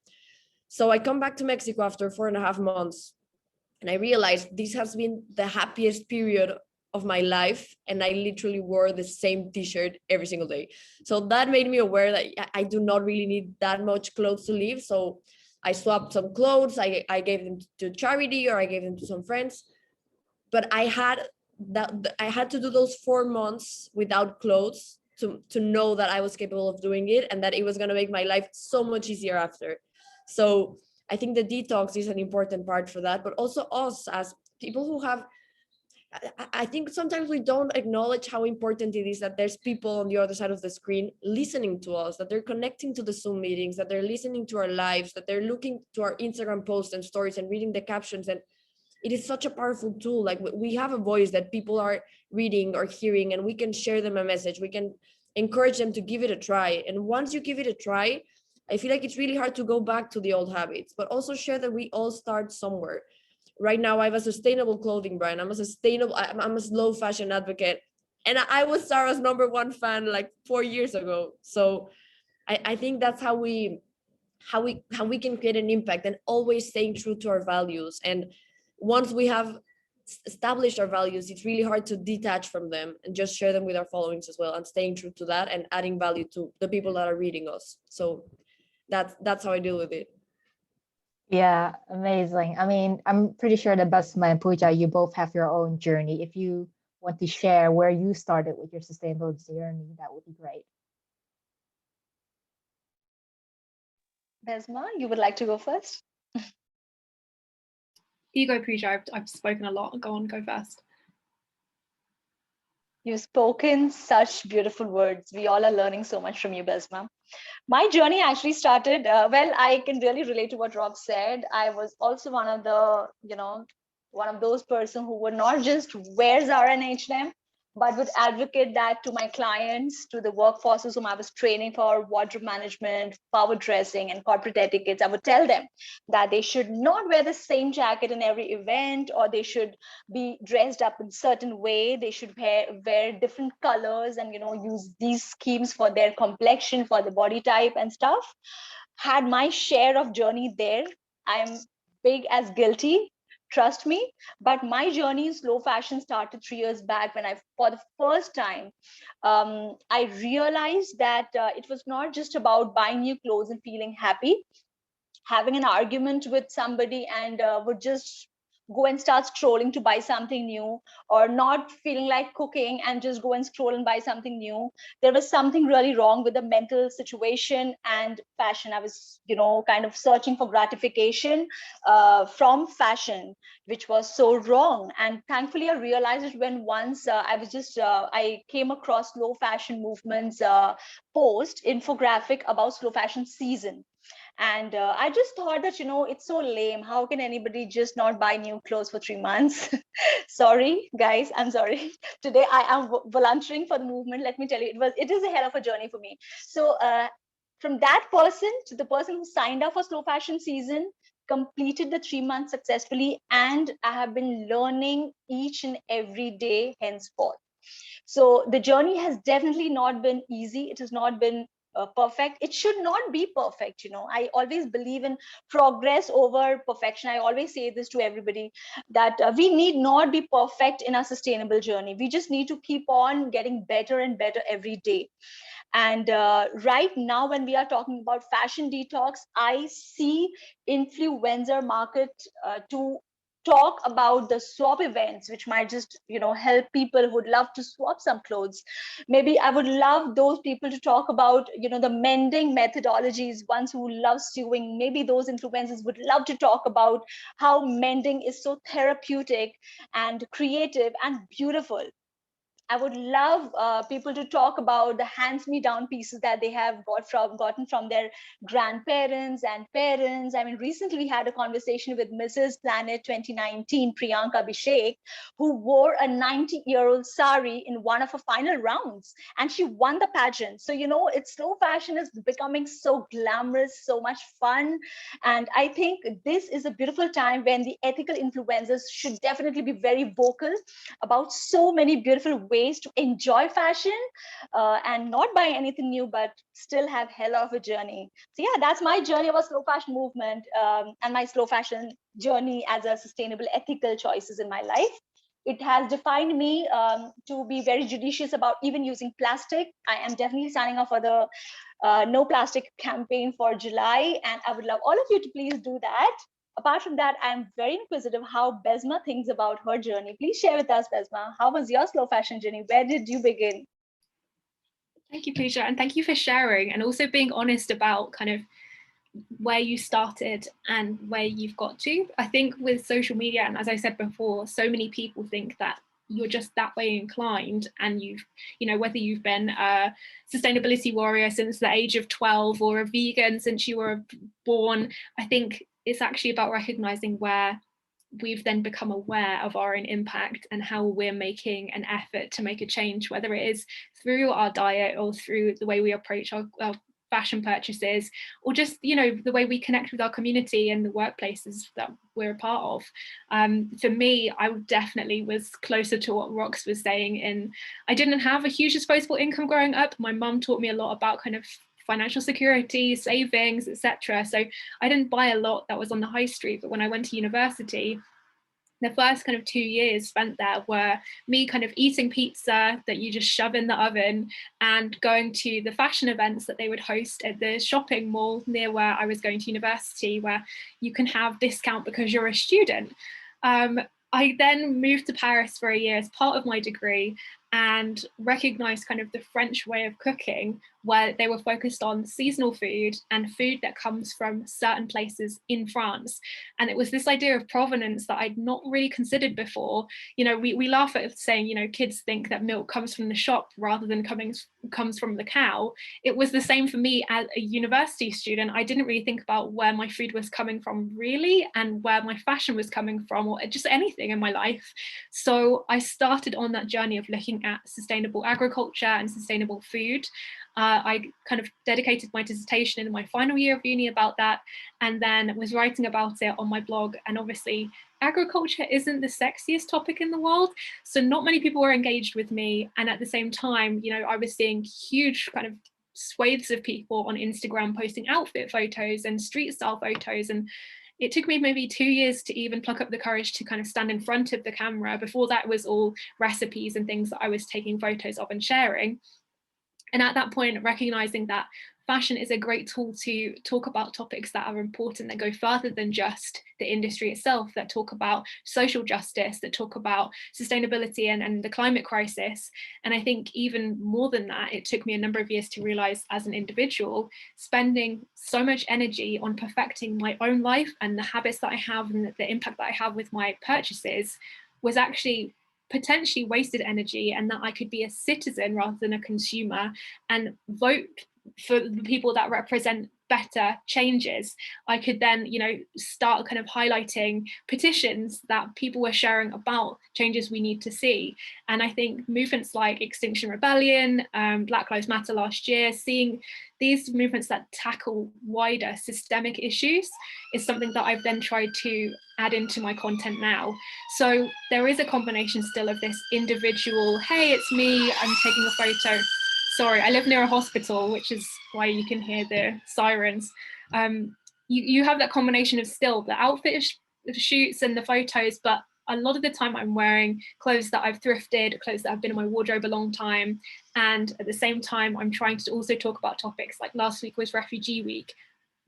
So I come back to Mexico after 4.5 months, and I realized this has been the happiest period of my life, and I literally wore the same t-shirt every single day. So that made me aware that I do not really need that much clothes to live. So I swapped some clothes, I gave them to charity, or I gave them to some friends. But I had to do those 4 months without clothes to know that I was capable of doing it, and that it was going to make my life so much easier after. So I think the detox is an important part for that, but also us as people who have, I think sometimes we don't acknowledge how important it is that there's people on the other side of the screen listening to us, that they're connecting to the Zoom meetings, that they're listening to our lives, that they're looking to our Instagram posts and stories and reading the captions. And it is such a powerful tool. Like, we have a voice that people are reading or hearing, and we can share them a message. We can encourage them to give it a try. And once you give it a try, I feel like it's really hard to go back to the old habits, but also share that we all start somewhere. Right now, I have a sustainable clothing brand. I'm a slow fashion advocate. And I was Zara's #1 fan like 4 years ago. So I think that's how we can create an impact, and always staying true to our values. And once we have established our values, it's really hard to detach from them and just share them with our followings as well, and staying true to that and adding value to the people that are reading us. So that's how I deal with it. Yeah, amazing. I mean, I'm pretty sure that Basma and Pooja, you both have your own journey. If you want to share where you started with your sustainable journey, that would be great. Besma, you would like to go first? You go, Pooja. I've spoken a lot. Go on, go first. You've spoken such beautiful words. We all are learning so much from you, Besma. My journey actually started, well, I can really relate to what Rob said. I was also one of the, one of those person who would not just wear Zara and H&M, but would advocate that to my clients, to the workforces whom I was training for wardrobe management, power dressing, and corporate etiquettes. I would tell them that they should not wear the same jacket in every event, or they should be dressed up in certain way. They should wear different colors and, use these schemes for their complexion, for the body type and stuff. Had my share of journey there. I'm big as guilty, trust me. But my journey in slow fashion started 3 years back when for the first time, I realized that it was not just about buying new clothes and feeling happy, having an argument with somebody and would just go and start scrolling to buy something new, or not feeling like cooking and just go and scroll and buy something new. There was something really wrong with the mental situation and fashion. I was, kind of searching for gratification from fashion, which was so wrong. And thankfully I realized it when once I came across slow fashion movements post infographic about slow fashion season. And I just thought that, it's so lame. How can anybody just not buy new clothes for 3 months? Sorry, guys, I'm sorry. Today I am volunteering for the movement. Let me tell you, it is a hell of a journey for me. So from that person to the person who signed up for slow fashion season, completed the 3 months successfully, and I have been learning each and every day henceforth. So the journey has definitely not been easy. It has not been perfect. It should not be perfect. I always believe in progress over perfection. I always say this to everybody, that we need not be perfect in our sustainable journey. We just need to keep on getting better and better every day. And right now, when we are talking about fashion detox, I see influencer market to talk about the swap events, which might just help people who would love to swap some clothes. Maybe I would love those people to talk about the mending methodologies. Ones who love sewing, maybe those influencers would love to talk about how mending is so therapeutic and creative and beautiful. I would love people to talk about the hands-me-down pieces that they have gotten from their grandparents and parents. I mean, recently we had a conversation with Mrs. Planet 2019, Priyanka Abhishek, who wore a 90-year-old sari in one of her final rounds, and she won the pageant. So, it's slow fashion is becoming so glamorous, so much fun. And I think this is a beautiful time when the ethical influencers should definitely be very vocal about so many beautiful ways to enjoy fashion and not buy anything new, but still have hell of a journey. So yeah, that's my journey about slow fashion movement and my slow fashion journey as a sustainable, ethical choices in my life. It has defined me to be very judicious about even using plastic. I am definitely signing up for the no plastic campaign for July, and I would love all of you to please do that. Apart from that, I'm very inquisitive how Besma thinks about her journey. Please share with us, Besma. How was your slow fashion journey? Where did you begin? Thank you, Pooja, and thank you for sharing and also being honest about kind of where you started and where you've got to. I think with social media, and as I said before, so many people think that you're just that way inclined, and whether you've been a sustainability warrior since the age of 12 or a vegan since you were born. I think it's actually about recognizing where we've then become aware of our own impact and how we're making an effort to make a change, whether it is through our diet or through the way we approach our fashion purchases, or just the way we connect with our community and the workplaces that we're a part of. For me, I definitely was closer to what Rox was saying, and I didn't have a huge disposable income growing up. My mum taught me a lot about kind of financial security, savings, etc. So I didn't buy a lot that was on the high street. But when I went to university, the first kind of 2 years spent there were me kind of eating pizza that you just shove in the oven and going to the fashion events that they would host at the shopping mall near where I was going to university, where you can have discount because you're a student. I then moved to Paris for a year as part of my degree and recognized kind of the French way of cooking where they were focused on seasonal food and food that comes from certain places in France. And it was this idea of provenance that I'd not really considered before. You know, we laugh at saying, you know, kids think that milk comes from the shop rather than comes from the cow. It was the same for me as a university student. I didn't really think about where my food was coming from really, and where my fashion was coming from, or just anything in my life. So I started on that journey of looking at sustainable agriculture and sustainable food. I kind of dedicated my dissertation in my final year of uni about that, and then was writing about it on my blog. And obviously agriculture isn't the sexiest topic in the world, so not many people were engaged with me. And at the same time, you know, I was seeing huge kind of swathes of people on Instagram posting outfit photos and street style photos, and it took me maybe 2 years to even pluck up the courage to kind of stand in front of the camera. Before that, it was all recipes and things that I was taking photos of and sharing. And at that point, recognizing that fashion is a great tool to talk about topics that are important, that go further than just the industry itself, that talk about social justice, that talk about sustainability and the climate crisis. And I think even more than that, it took me a number of years to realize as an individual, spending so much energy on perfecting my own life and the habits that I have and the impact that I have with my purchases was actually potentially wasted energy, and that I could be a citizen rather than a consumer and vote for the people that represent better changes. I could then, you know, start kind of highlighting petitions that people were sharing about changes we need to see. And I think movements like Extinction Rebellion, Black Lives Matter last year, seeing these movements that tackle wider systemic issues is something that I've then tried to add into my content now. So there is a combination still of this individual, hey, it's me, I'm taking a photo. Sorry, I live near a hospital, which is why you can hear the sirens. You have that combination of still the outfit shoots and the photos, but a lot of the time I'm wearing clothes that I've thrifted, clothes that have been in my wardrobe a long time. And at the same time, I'm trying to also talk about topics like last week was Refugee Week.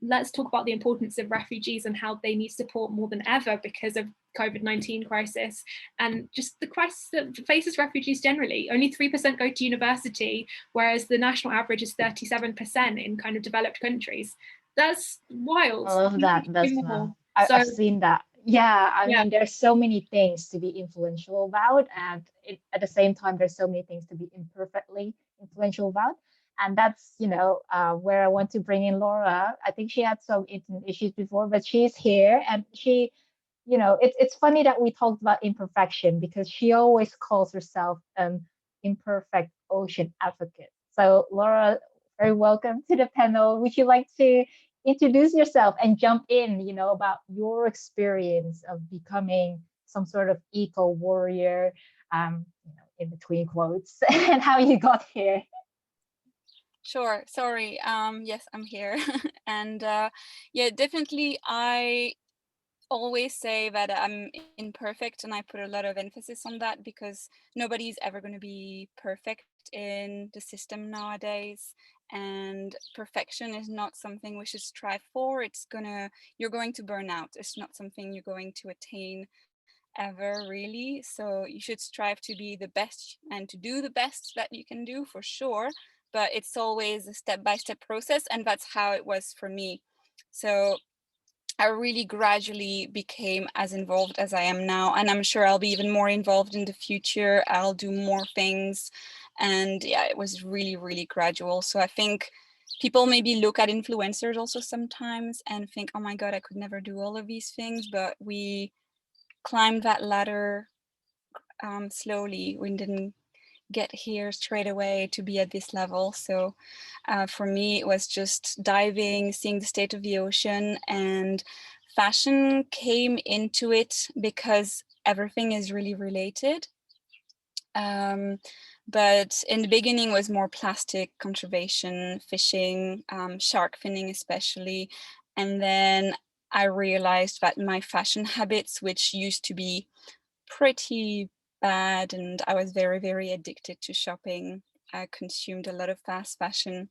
Let's talk about the importance of refugees and how they need support more than ever because of COVID-19 crisis and just the crisis that faces refugees generally. Only 3% go to university, whereas the national average is 37% in kind of developed countries. That's wild. I love that, Besma. I've seen that. Yeah, I mean, there's so many things to be influential about, and at the same time, there's so many things to be imperfectly influential about. And that's, you know, where I want to bring in Laura. I think she had some internet issues before, but she's here, and she, you know, it's funny that we talked about imperfection because she always calls herself an imperfect ocean advocate. So, Laura, very welcome to the panel. Would you like to introduce yourself and jump in, you know, about your experience of becoming some sort of eco warrior, you know, in between quotes, and how you got here? Sure. Sorry. Yes, I'm here. And yeah, definitely I always say that I'm imperfect, and I put a lot of emphasis on that because nobody's ever going to be perfect in the system nowadays, and perfection is not something we should strive for. You're going to burn out. It's not something you're going to attain ever, really. So you should strive to be the best and to do the best that you can do, for sure, but it's always a step-by-step process, and that's how it was for me. So I really gradually became as involved as I am now, and I'm sure I'll be even more involved in the future. I'll do more things, and yeah, it was really, really gradual. So I think people maybe look at influencers also sometimes and think, oh my God, I could never do all of these things, but we climbed that ladder slowly. We didn't get here straight away to be at this level. So for me, it was just diving, seeing the state of the ocean, and fashion came into it because everything is really related. But in the beginning was more plastic conservation, fishing, shark finning especially. And then I realized that my fashion habits, which used to be pretty bad, and I was very, very addicted to shopping. I consumed a lot of fast fashion,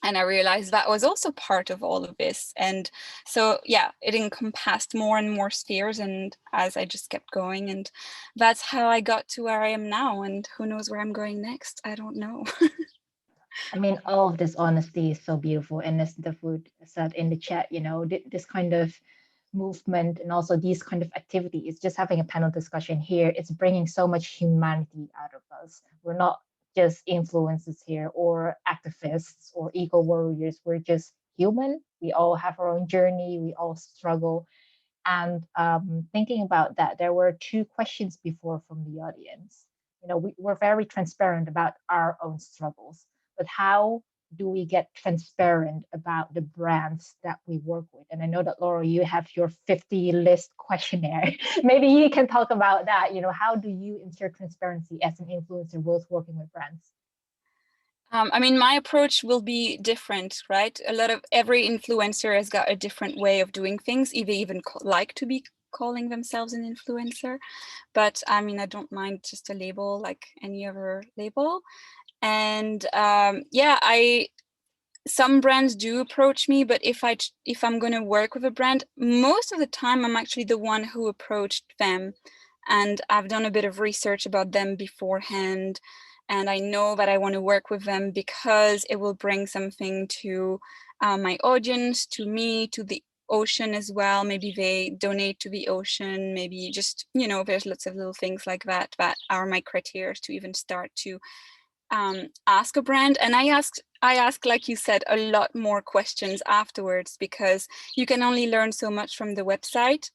and I realized that was also part of all of this. And so yeah, it encompassed more and more spheres, and as I just kept going, and that's how I got to where I am now. And who knows where I'm going next? I don't know. I mean, all of this honesty is so beautiful. And as the food said in the chat, this kind of movement and also these kind of activities, just having a panel discussion here, it's bringing so much humanity out of us. We're not just influencers here or activists or eco warriors. We're just human. We all have our own journey. We all struggle. And thinking about that, there were two questions before from the audience. We're very transparent about our own struggles, but how do we get transparent about the brands that we work with? And I know that, Laura, you have your 50 list questionnaire. Maybe you can talk about that. How do you ensure transparency as an influencer both working with brands? I mean, my approach will be different, right? Every influencer has got a different way of doing things. They even like to be calling themselves an influencer. But I mean, I don't mind just a label like any other label. And some brands do approach me, but if I'm going to work with a brand, most of the time I'm actually the one who approached them, and I've done a bit of research about them beforehand, and I know that I want to work with them because it will bring something to my audience, to me, to the ocean as well. Maybe they donate to the ocean, maybe just, there's lots of little things like that are my criteria to even start to ask a brand. And I ask, like you said, a lot more questions afterwards, because you can only learn so much from the website.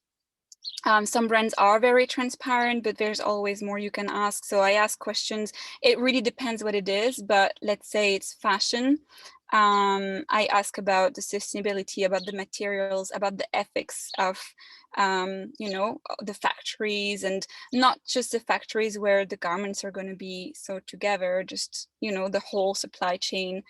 Some brands are very transparent, but there's always more you can ask. So I ask questions. It really depends what it is, but let's say it's fashion. I ask about the sustainability, about the materials, about the ethics of, the factories, and not just the factories where the garments are going to be sewed together, just, the whole supply chain,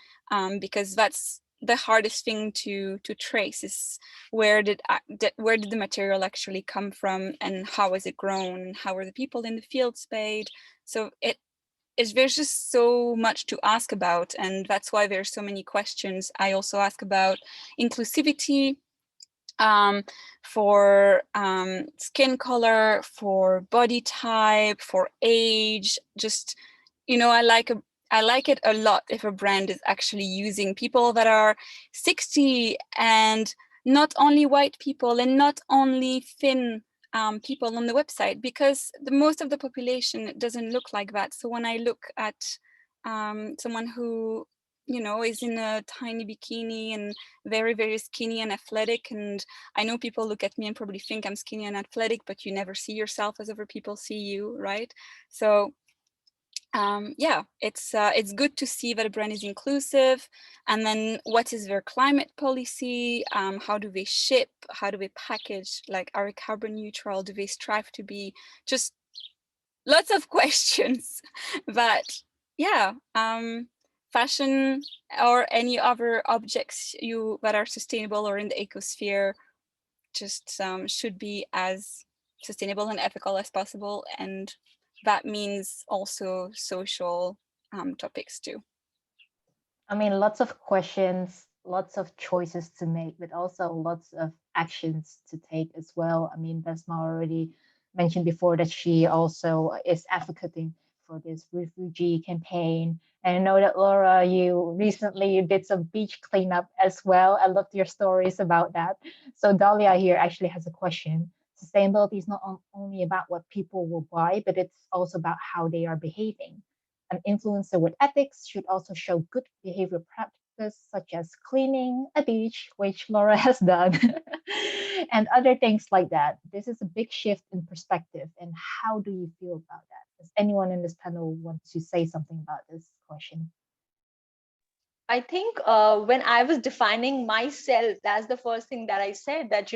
because that's the hardest thing to trace, is where did the material actually come from, and how is it grown, how are the people in the fields paid. So there's just so much to ask about, and that's why there's so many questions. I also ask about inclusivity, for skin color, for body type, for age. Just, I like it a lot if a brand is actually using people that are 60, and not only white people, and not only thin people on the website, because most of the population doesn't look like that. So when I look at someone who, is in a tiny bikini and very, very skinny and athletic, and I know people look at me and probably think I'm skinny and athletic, but you never see yourself as other people see you, right? So it's good to see that a brand is inclusive. And then what is their climate policy? How do they ship? How do they package? Like, are they carbon neutral? Do they strive to be? Just lots of questions. But fashion or any other objects that are sustainable or in the ecosphere just should be as sustainable and ethical as possible. And that means also social topics too. I mean, lots of questions, lots of choices to make, but also lots of actions to take as well. I mean, Besma already mentioned before that she also is advocating for this refugee campaign. And I know that, Laura, you did some beach cleanup as well. I loved your stories about that. So Dahlia here actually has a question. Sustainability is not only about what people will buy, but it's also about how they are behaving. An influencer with ethics should also show good behavior practices such as cleaning a beach, which Laura has done, and other things like that. This is a big shift in perspective. And how do you feel about that? Does anyone in this panel want to say something about this question? I think when I was defining myself, that's the first thing that I said, that,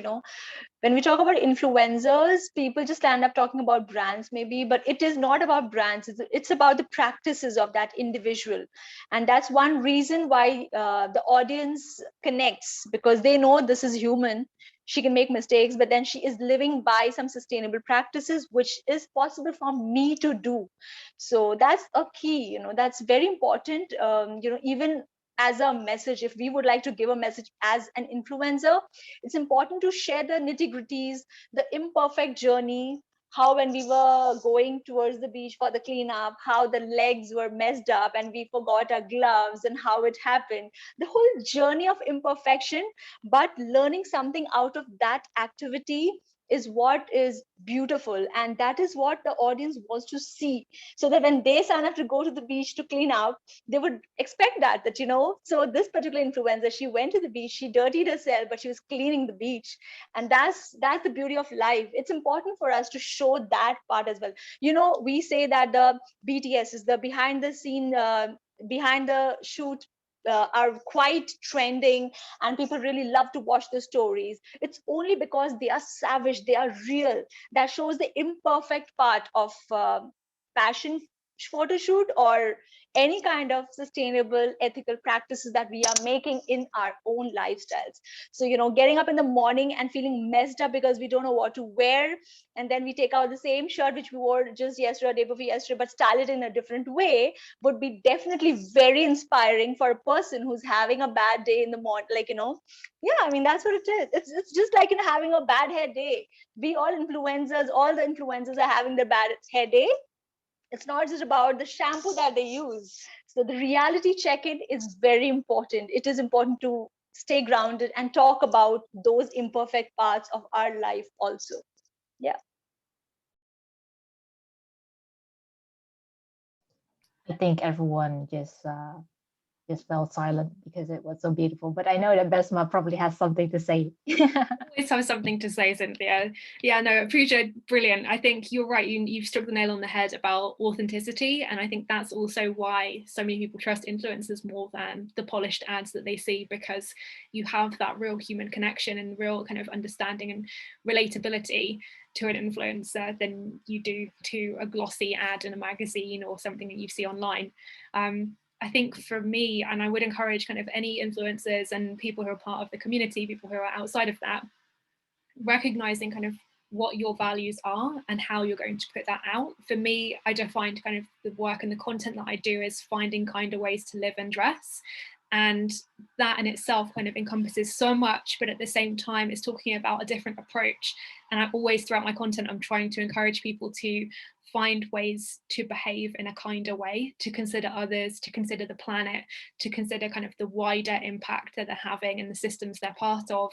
when we talk about influencers, people just end up talking about brands maybe, but it is not about brands. It's about the practices of that individual. And that's one reason why the audience connects, because they know this is human. She can make mistakes, but then she is living by some sustainable practices, which is possible for me to do. So that's a key, that's very important. Even as a message, if we would like to give a message as an influencer, it's important to share the nitty-gritties, the imperfect journey, how when we were going towards the beach for the cleanup, how the legs were messed up and we forgot our gloves and how it happened. The whole journey of imperfection, but learning something out of that activity is what is beautiful, and that is what the audience wants to see, so that when they sign up to go to the beach to clean up, they would expect that so this particular influencer, she went to the beach, she dirtied herself, but she was cleaning the beach. And that's the beauty of life. It's important for us to show that part as well. We say that the BTS is the behind the scene, behind the shoot, are quite trending, and people really love to watch the stories. It's only because they are savage, they are real. That shows the imperfect part of fashion photo shoot, or any kind of sustainable ethical practices that we are making in our own lifestyles. So getting up in the morning and feeling messed up because we don't know what to wear, and then we take out the same shirt which we wore just yesterday or day before yesterday, but style it in a different way, would be definitely very inspiring for a person who's having a bad day in the morning. Yeah, I mean, that's what it is. It's just like having a bad hair day. All the influencers are having their bad hair day. It's not just about the shampoo that they use. So the reality check-in is very important. It is important to stay grounded and talk about those imperfect parts of our life also. Yeah. I think everyone just fell silent because it was so beautiful. But I know that Besma probably has something to say. Always have something to say, Cynthia. Yeah, no, appreciate, brilliant. I think you're right. You've struck the nail on the head about authenticity, and I think that's also why so many people trust influencers more than the polished ads that they see, because you have that real human connection and real kind of understanding and relatability to an influencer than you do to a glossy ad in a magazine or something that you see online. I think for me, and I would encourage kind of any influencers and people who are part of the community, people who are outside of that, recognizing kind of what your values are and how you're going to put that out. For me, I define kind of the work and the content that I do as finding kinder ways to live and dress. And that in itself kind of encompasses so much, but at the same time, it's talking about a different approach. And I always, throughout my content, I'm trying to encourage people to find ways to behave in a kinder way, to consider others, to consider the planet, to consider kind of the wider impact that they're having and the systems they're part of.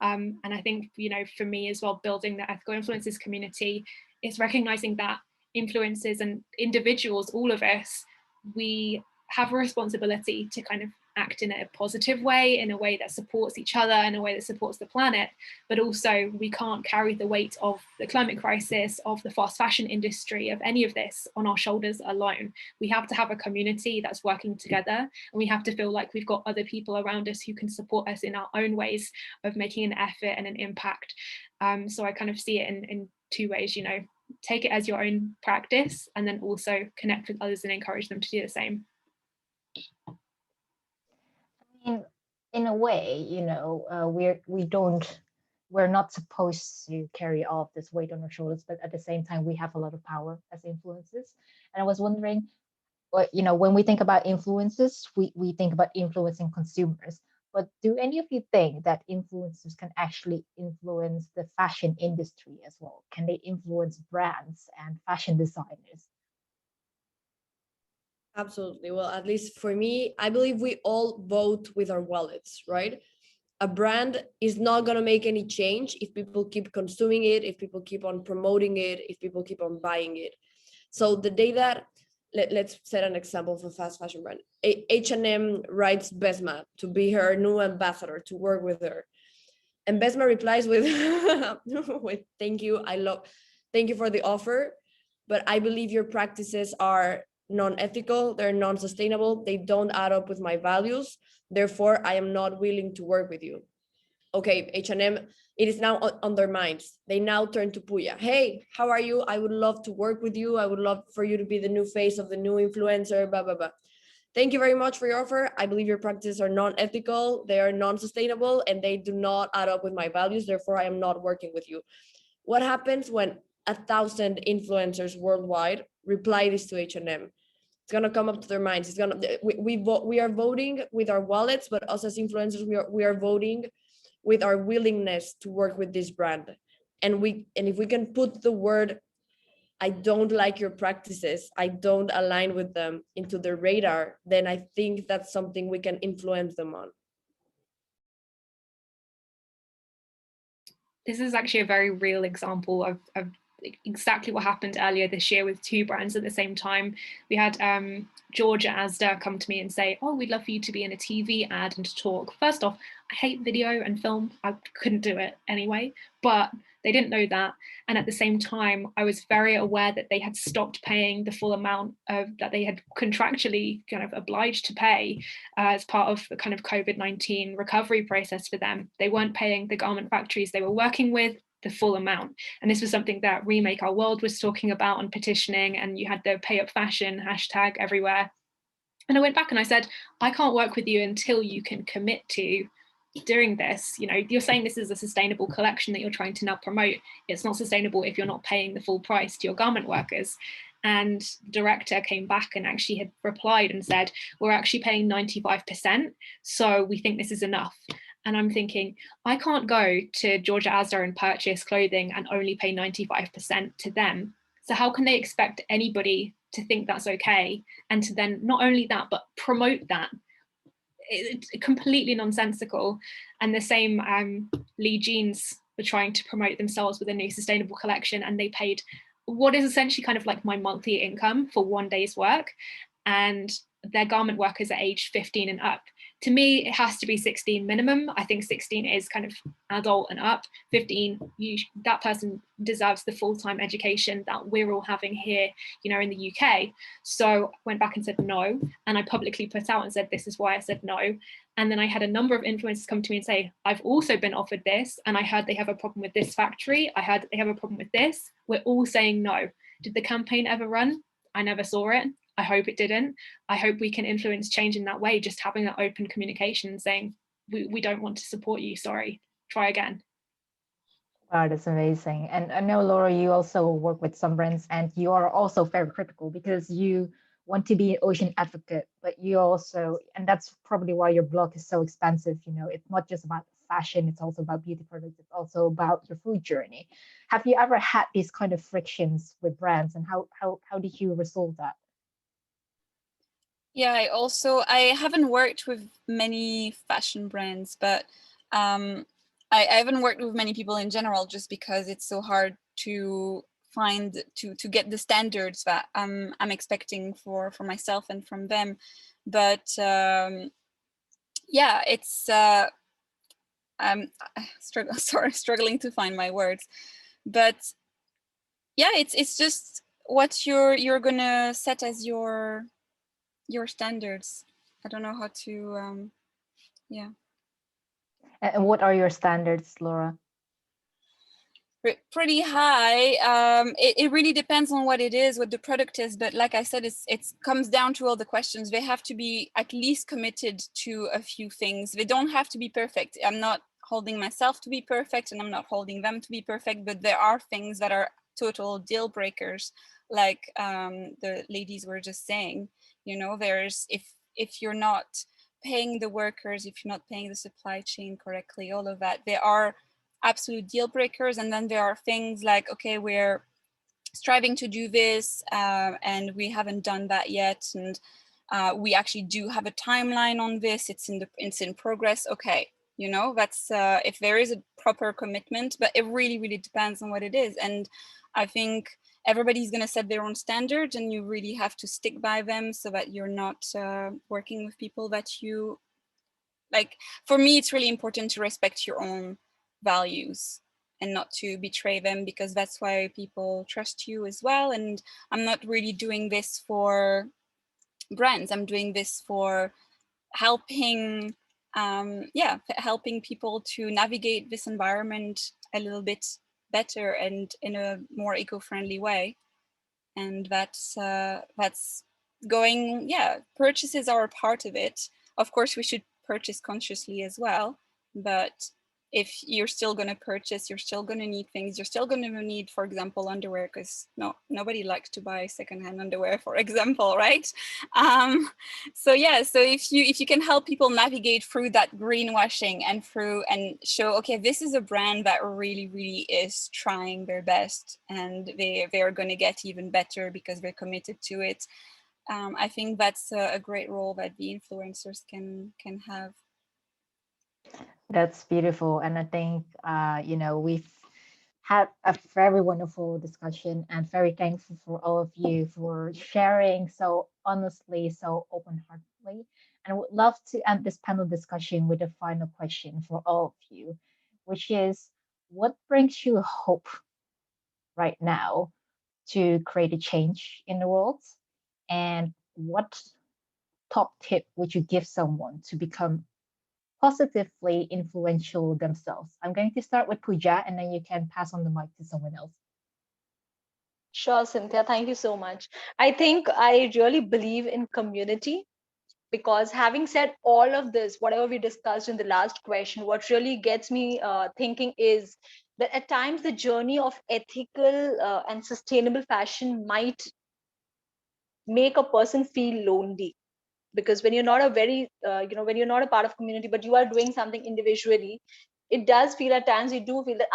And I think, for me as well, building the ethical influences community is recognizing that influencers and individuals, all of us, we have a responsibility to kind of act in a positive way, in a way that supports each other, in a way that supports the planet, but also we can't carry the weight of the climate crisis, of the fast fashion industry, of any of this on our shoulders alone. We have to have a community that's working together, and we have to feel like we've got other people around us who can support us in our own ways of making an effort and an impact. So I kind of see it in two ways, take it as your own practice, and then also connect with others and encourage them to do the same. In a way, we're not supposed to carry all of this weight on our shoulders, but at the same time, we have a lot of power as influencers. And I was wondering, when we think about influencers, we think about influencing consumers. But do any of you think that influencers can actually influence the fashion industry as well? Can they influence brands and fashion designers? Absolutely. Well, at least for me, I believe we all vote with our wallets, right? A brand is not going to make any change if people keep consuming it, if people keep on promoting it, if people keep on buying it. So the day that, let's set an example of a fast fashion brand. H&M writes Besma to be her new ambassador, to work with her. And Besma replies with, with thank you for the offer, but I believe your practices are non-ethical, they're non-sustainable, they don't add up with my values, therefore I am not willing to work with you. Okay, H&M, it is now on their minds. They now turn to Puya. Hey, how are you? I would love to work with you. I would love for you to be the new face of the new influencer, blah, blah, blah. Thank you very much for your offer. I believe your practices are non-ethical, they are non-sustainable, and they do not add up with my values, therefore I am not working with you. What happens when 1,000 influencers worldwide reply this to H&M? It's gonna come up to their minds. It's gonna we are voting with our wallets, but us as influencers, we are voting with our willingness to work with this brand. And if we can put the word I don't like your practices, I don't align with them into their radar, then I think that's something we can influence them on. This is actually a very real example of exactly what happened earlier this year with two brands at the same time. We had Georgia Asda come to me and say, oh, we'd love for you to be in a TV ad and to talk. First off, I hate video and film. I couldn't do it anyway, but they didn't know that. And at the same time, I was very aware that they had stopped paying the full amount of that they had contractually kind of obliged to pay as part of the kind of COVID-19 recovery process for them. They weren't paying the garment factories they were working with the full amount. And this was something that Remake Our World was talking about and petitioning, and you had the Pay Up Fashion hashtag everywhere. And I went back and I said, I can't work with you until you can commit to doing this. You know, you're saying this is a sustainable collection that you're trying to now promote. It's not sustainable if you're not paying the full price to your garment workers. And the director came back and actually had replied and said, we're actually paying 95%. So we think this is enough. And I'm thinking, I can't go to Georgia Asda and purchase clothing and only pay 95% to them. So how can they expect anybody to think that's okay? And to then not only that, but promote that? It's completely nonsensical. And the same Lee Jeans were trying to promote themselves with a new sustainable collection, and they paid what is essentially kind of like my monthly income for one day's work. And their garment workers are aged 15 and up. To me, it has to be 16 minimum. I think 16 is kind of adult and up. 15, that person deserves the full-time education that we're all having here, you know, in the UK. So I went back and said no, and I publicly put out and said, this is why I said no. And then I had a number of influencers come to me and say, I've also been offered this, and I heard they have a problem with this factory. I heard they have a problem with this. We're all saying no. Did the campaign ever run? I never saw it. I hope it didn't. I hope we can influence change in that way, just having that open communication and saying, we don't want to support you, sorry, try again. Wow, that's amazing. And I know, Laura, you also work with some brands, and you are also very critical because you want to be an ocean advocate, but you also, and that's probably why your blog is so expansive. You know, it's not just about fashion, it's also about beauty products, it's also about your food journey. Have you ever had these kind of frictions with brands, and how did you resolve that? Yeah, I haven't worked with many fashion brands, but I haven't worked with many people in general, just because it's so hard to find to get the standards that I'm expecting for myself and from them. But yeah, it's I'm struggling to find my words, but yeah, it's just what you're gonna set as your standards. I don't know how to yeah. And what are your standards, Laura? Pretty high. It really depends on what it is, what the product is, but like I said, it comes down to all the questions. They have to be at least committed to a few things. They don't have to be perfect. I'm not holding myself to be perfect, and I'm not holding them to be perfect, but there are things that are total deal breakers, like the ladies were just saying. You know, there's if you're not paying the workers, if you're not paying the supply chain correctly, all of that, there are absolute deal breakers. And then there are things like, okay, we're striving to do this and we haven't done that yet, and we actually do have a timeline on this, it's in progress. Okay, you know, that's if there is a proper commitment, but it really depends on what it is. And I think everybody's going to set their own standards, and you really have to stick by them so that you're not working with people that you like. For me, it's really important to respect your own values and not to betray them, because that's why people trust you as well. And I'm not really doing this for brands. I'm doing this for helping helping people to navigate this environment a little bit better and in a more eco-friendly way. And that's going, purchases are a part of it. Of course, we should purchase consciously as well, but if you're still going to purchase, you're still going to need things. You're still going to need, for example, underwear, because nobody likes to buy secondhand underwear, for example, right? So yeah, so if you can help people navigate through that greenwashing and show, okay, this is a brand that really is trying their best, and they are going to get even better because they're committed to it. I think that's a great role that the influencers can have. That's beautiful. And I think, we've had a very wonderful discussion, and very thankful for all of you for sharing so honestly, so open-heartedly. And I would love to end this panel discussion with a final question for all of you, which is, what brings you hope right now to create a change in the world? And what top tip would you give someone to become positively influential themselves? I'm going to start with Pooja, and then you can pass on the mic to someone else. Sure, Cynthia, thank you so much. I think I really believe in community, because having said all of this, whatever we discussed in the last question, what really gets me thinking is that at times the journey of ethical and sustainable fashion might make a person feel lonely, because when you're not a very when you're not a part of community but you are doing something individually, it does feel at times, we do feel that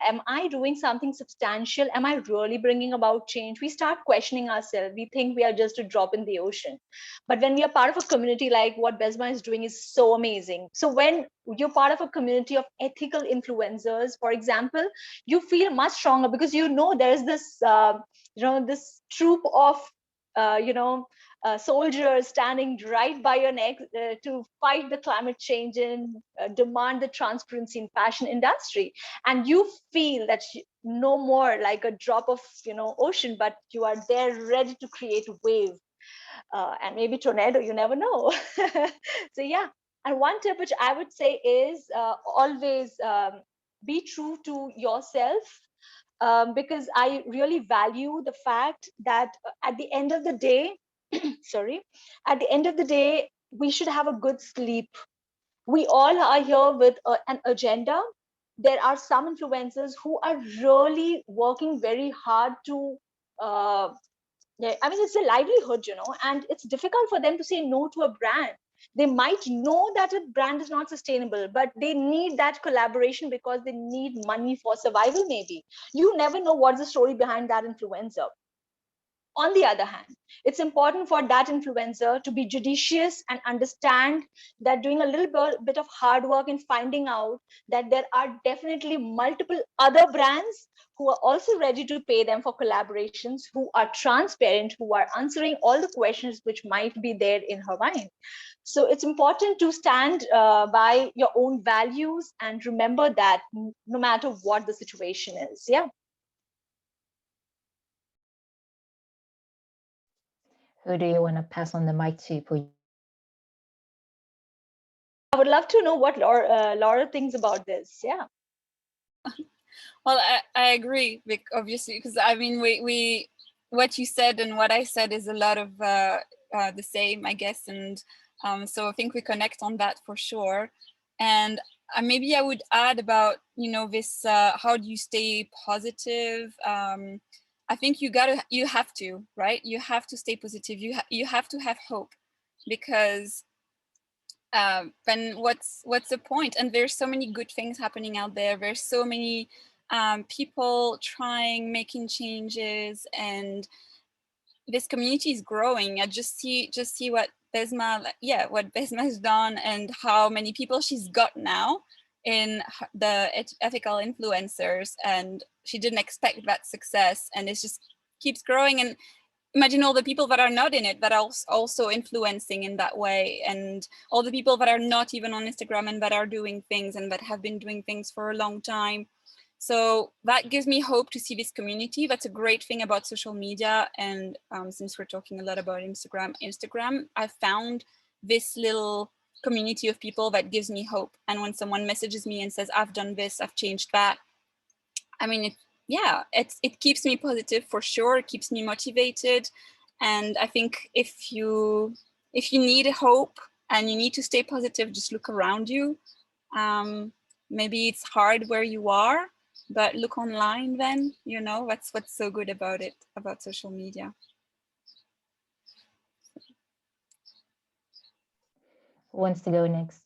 am I doing something substantial, am I really bringing about change? We start questioning ourselves, we think we are just a drop in the ocean. But when we are part of a community, like what Besma is doing is so amazing. So when you're part of a community of ethical influencers, for example, you feel much stronger, because there's this this troop of soldiers standing right by your neck to fight the climate change and demand the transparency in fashion industry. And you feel that no more like a drop of ocean, but you are there ready to create a wave, and maybe tornado, you never know. So yeah, and one tip which I would say is always be true to yourself, because I really value the fact that at the end of the day, sorry, at the end of the day, we should have a good sleep. We all are here with an agenda. There are some influencers who are really working very hard to yeah, I mean, it's a livelihood, and it's difficult for them to say no to a brand. They might know that a brand is not sustainable, but they need that collaboration because they need money for survival, maybe. You never know what's the story behind that influencer. On the other hand, it's important for that influencer to be judicious and understand that doing a little bit of hard work in finding out that there are definitely multiple other brands who are also ready to pay them for collaborations, who are transparent, who are answering all the questions which might be there in her mind. So it's important to stand by your own values and remember that no matter what the situation is. Yeah. Who do you want to pass on the mic to, Pooja? I would love to know what Laura thinks about this. Yeah. Well, I agree, obviously, because I mean, we what you said and what I said is a lot of the same, I guess, and so I think we connect on that for sure. And maybe I would add about this how do you stay positive? I think you have to, right? You have to stay positive. You have to have hope, because then what's the point? And there's so many good things happening out there. There's so many people making changes, and this community is growing. I just see what Besma has done, and how many people she's got now in the ethical influencers, and she didn't expect that success, and it just keeps growing. And imagine all the people that are not in it that are also influencing in that way, and all the people that are not even on Instagram and that are doing things and that have been doing things for a long time. So that gives me hope to see this community. That's a great thing about social media. And since we're talking a lot about Instagram, I found this little community of people that gives me hope. And when someone messages me and says, I've done this, I've changed that, I mean, it keeps me positive for sure. It keeps me motivated. And I think if you need hope and you need to stay positive, just look around you. maybe it's hard where you are, but look online then, you know, what's so good about it, about social media. Who wants to go next?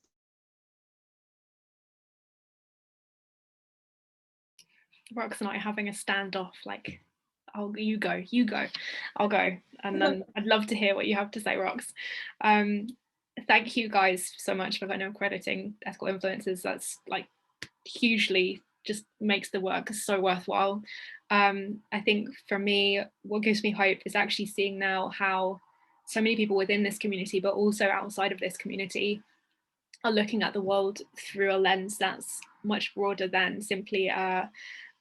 Rox and I are having a standoff, like, oh, you go, I'll go. And then I'd love to hear what you have to say, Rox. Thank you guys so much for kind of crediting ethical influences. That's like hugely just makes the work so worthwhile. I think for me, what gives me hope is actually seeing now how so many people within this community, but also outside of this community, are looking at the world through a lens that's much broader than simply an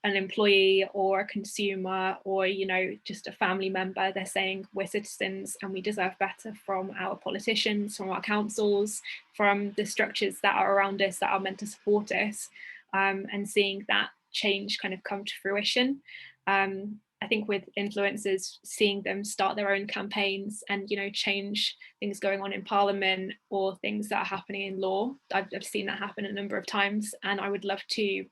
employee or a consumer or, you know, just a family member. They're saying we're citizens and we deserve better from our politicians, from our councils, from the structures that are around us that are meant to support us, and seeing that change kind of come to fruition. I think with influencers, seeing them start their own campaigns and, you know, change things going on in parliament or things that are happening in law. I've seen that happen a number of times, and I would love to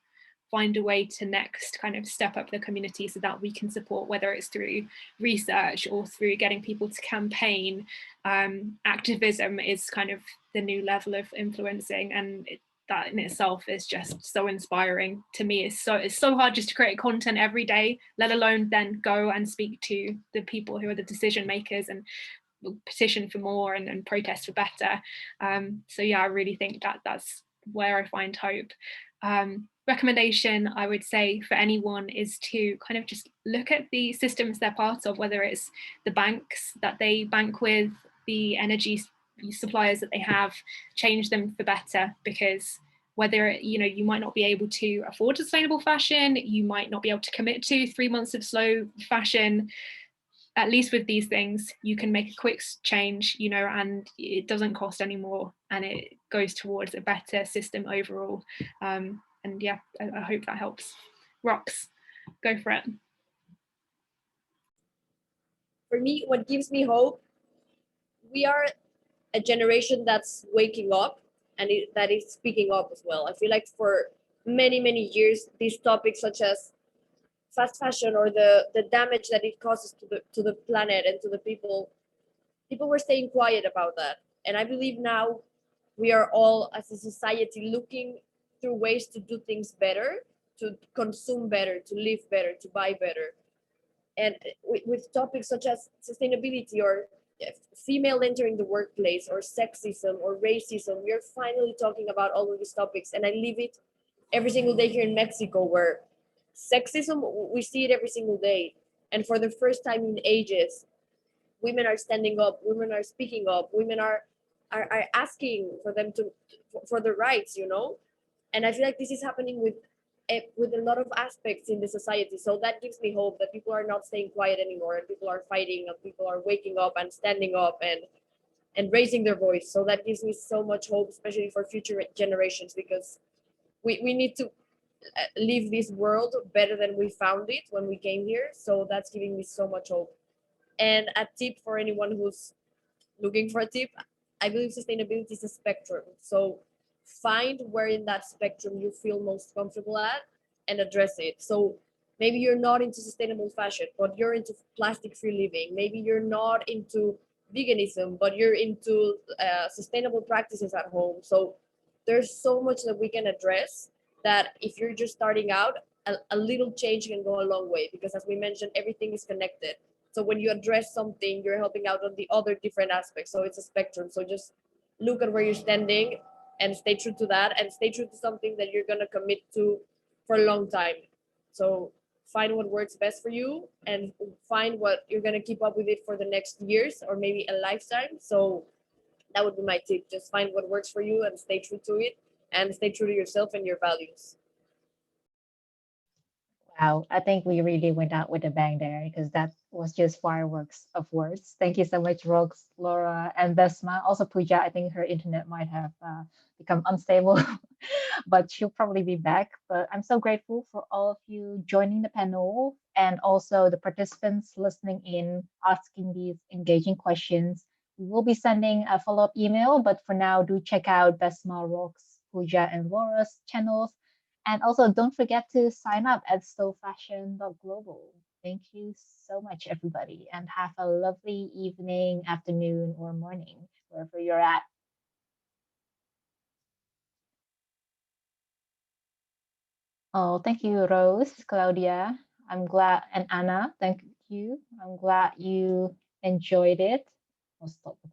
find a way to next kind of step up the community so that we can support, whether it's through research or through getting people to campaign. Activism is kind of the new level of influencing, and that in itself is just so inspiring to me. It's so hard just to create content every day, let alone then go and speak to the people who are the decision makers and petition for more and protest for better. So yeah, I really think that that's where I find hope. Recommendation I would say for anyone is to kind of just look at the systems they're part of, whether it's the banks that they bank with, the energy suppliers that they have, change them for better, because whether, you know, you might not be able to afford sustainable fashion, you might not be able to commit to 3 months of slow fashion, at least with these things you can make a quick change, you know, and it doesn't cost any more and it goes towards a better system overall. And yeah, I hope that helps. Rox, go for it. For me, what gives me hope, we are a generation that's waking up and that is speaking up as well. I feel like for many years, these topics such as fast fashion or the damage that it causes to the planet and to the people were staying quiet about that. And I believe now we are all as a society looking through ways to do things better, to consume better, to live better, to buy better. And with topics such as sustainability or female entering the workplace or sexism or racism, we are finally talking about all of these topics. And I live it every single day here in Mexico, where sexism, we see it every single day. And for the first time in ages, women are standing up, women are speaking up, women are asking for them for the rights, you know. And I feel like this is happening with a lot of aspects in the society. So that gives me hope that people are not staying quiet anymore, and people are fighting, and people are waking up and standing up and raising their voice. So that gives me so much hope, especially for future generations, because we need to leave this world better than we found it when we came here. So that's giving me so much hope. And a tip for anyone who's looking for a tip, I believe sustainability is a spectrum. So find where in that spectrum you feel most comfortable at and address it. So maybe you're not into sustainable fashion, but you're into plastic-free living. Maybe you're not into veganism, but you're into sustainable practices at home. So there's so much that we can address, that if you're just starting out, a little change can go a long way, because as we mentioned, everything is connected. So when you address something, you're helping out on the other different aspects. So it's a spectrum. So just look at where you're standing and stay true to that, and stay true to something that you're going to commit to for a long time. So find what works best for you and find what you're going to keep up with it for the next years or maybe a lifetime. So that would be my tip. Just find what works for you and stay true to it, and stay true to yourself and your values. Wow, I think we really went out with a bang there, because that was just fireworks of words. Thank you so much, Rox, Laura, and Vesma. Also, Pooja, I think her internet might have become unstable, but she'll probably be back. But I'm so grateful for all of you joining the panel, and also the participants listening in, asking these engaging questions. We will be sending a follow-up email, but for now, do check out Vesma, Rox, Pooja, and Laura's channels And also, don't forget to sign up at stowfashion.global. Thank you so much, everybody, and have a lovely evening, afternoon, or morning, wherever you're at. Oh, thank you, Rose, Claudia. I'm glad, and Anna, thank you. I'm glad you enjoyed it. I'll stop recording.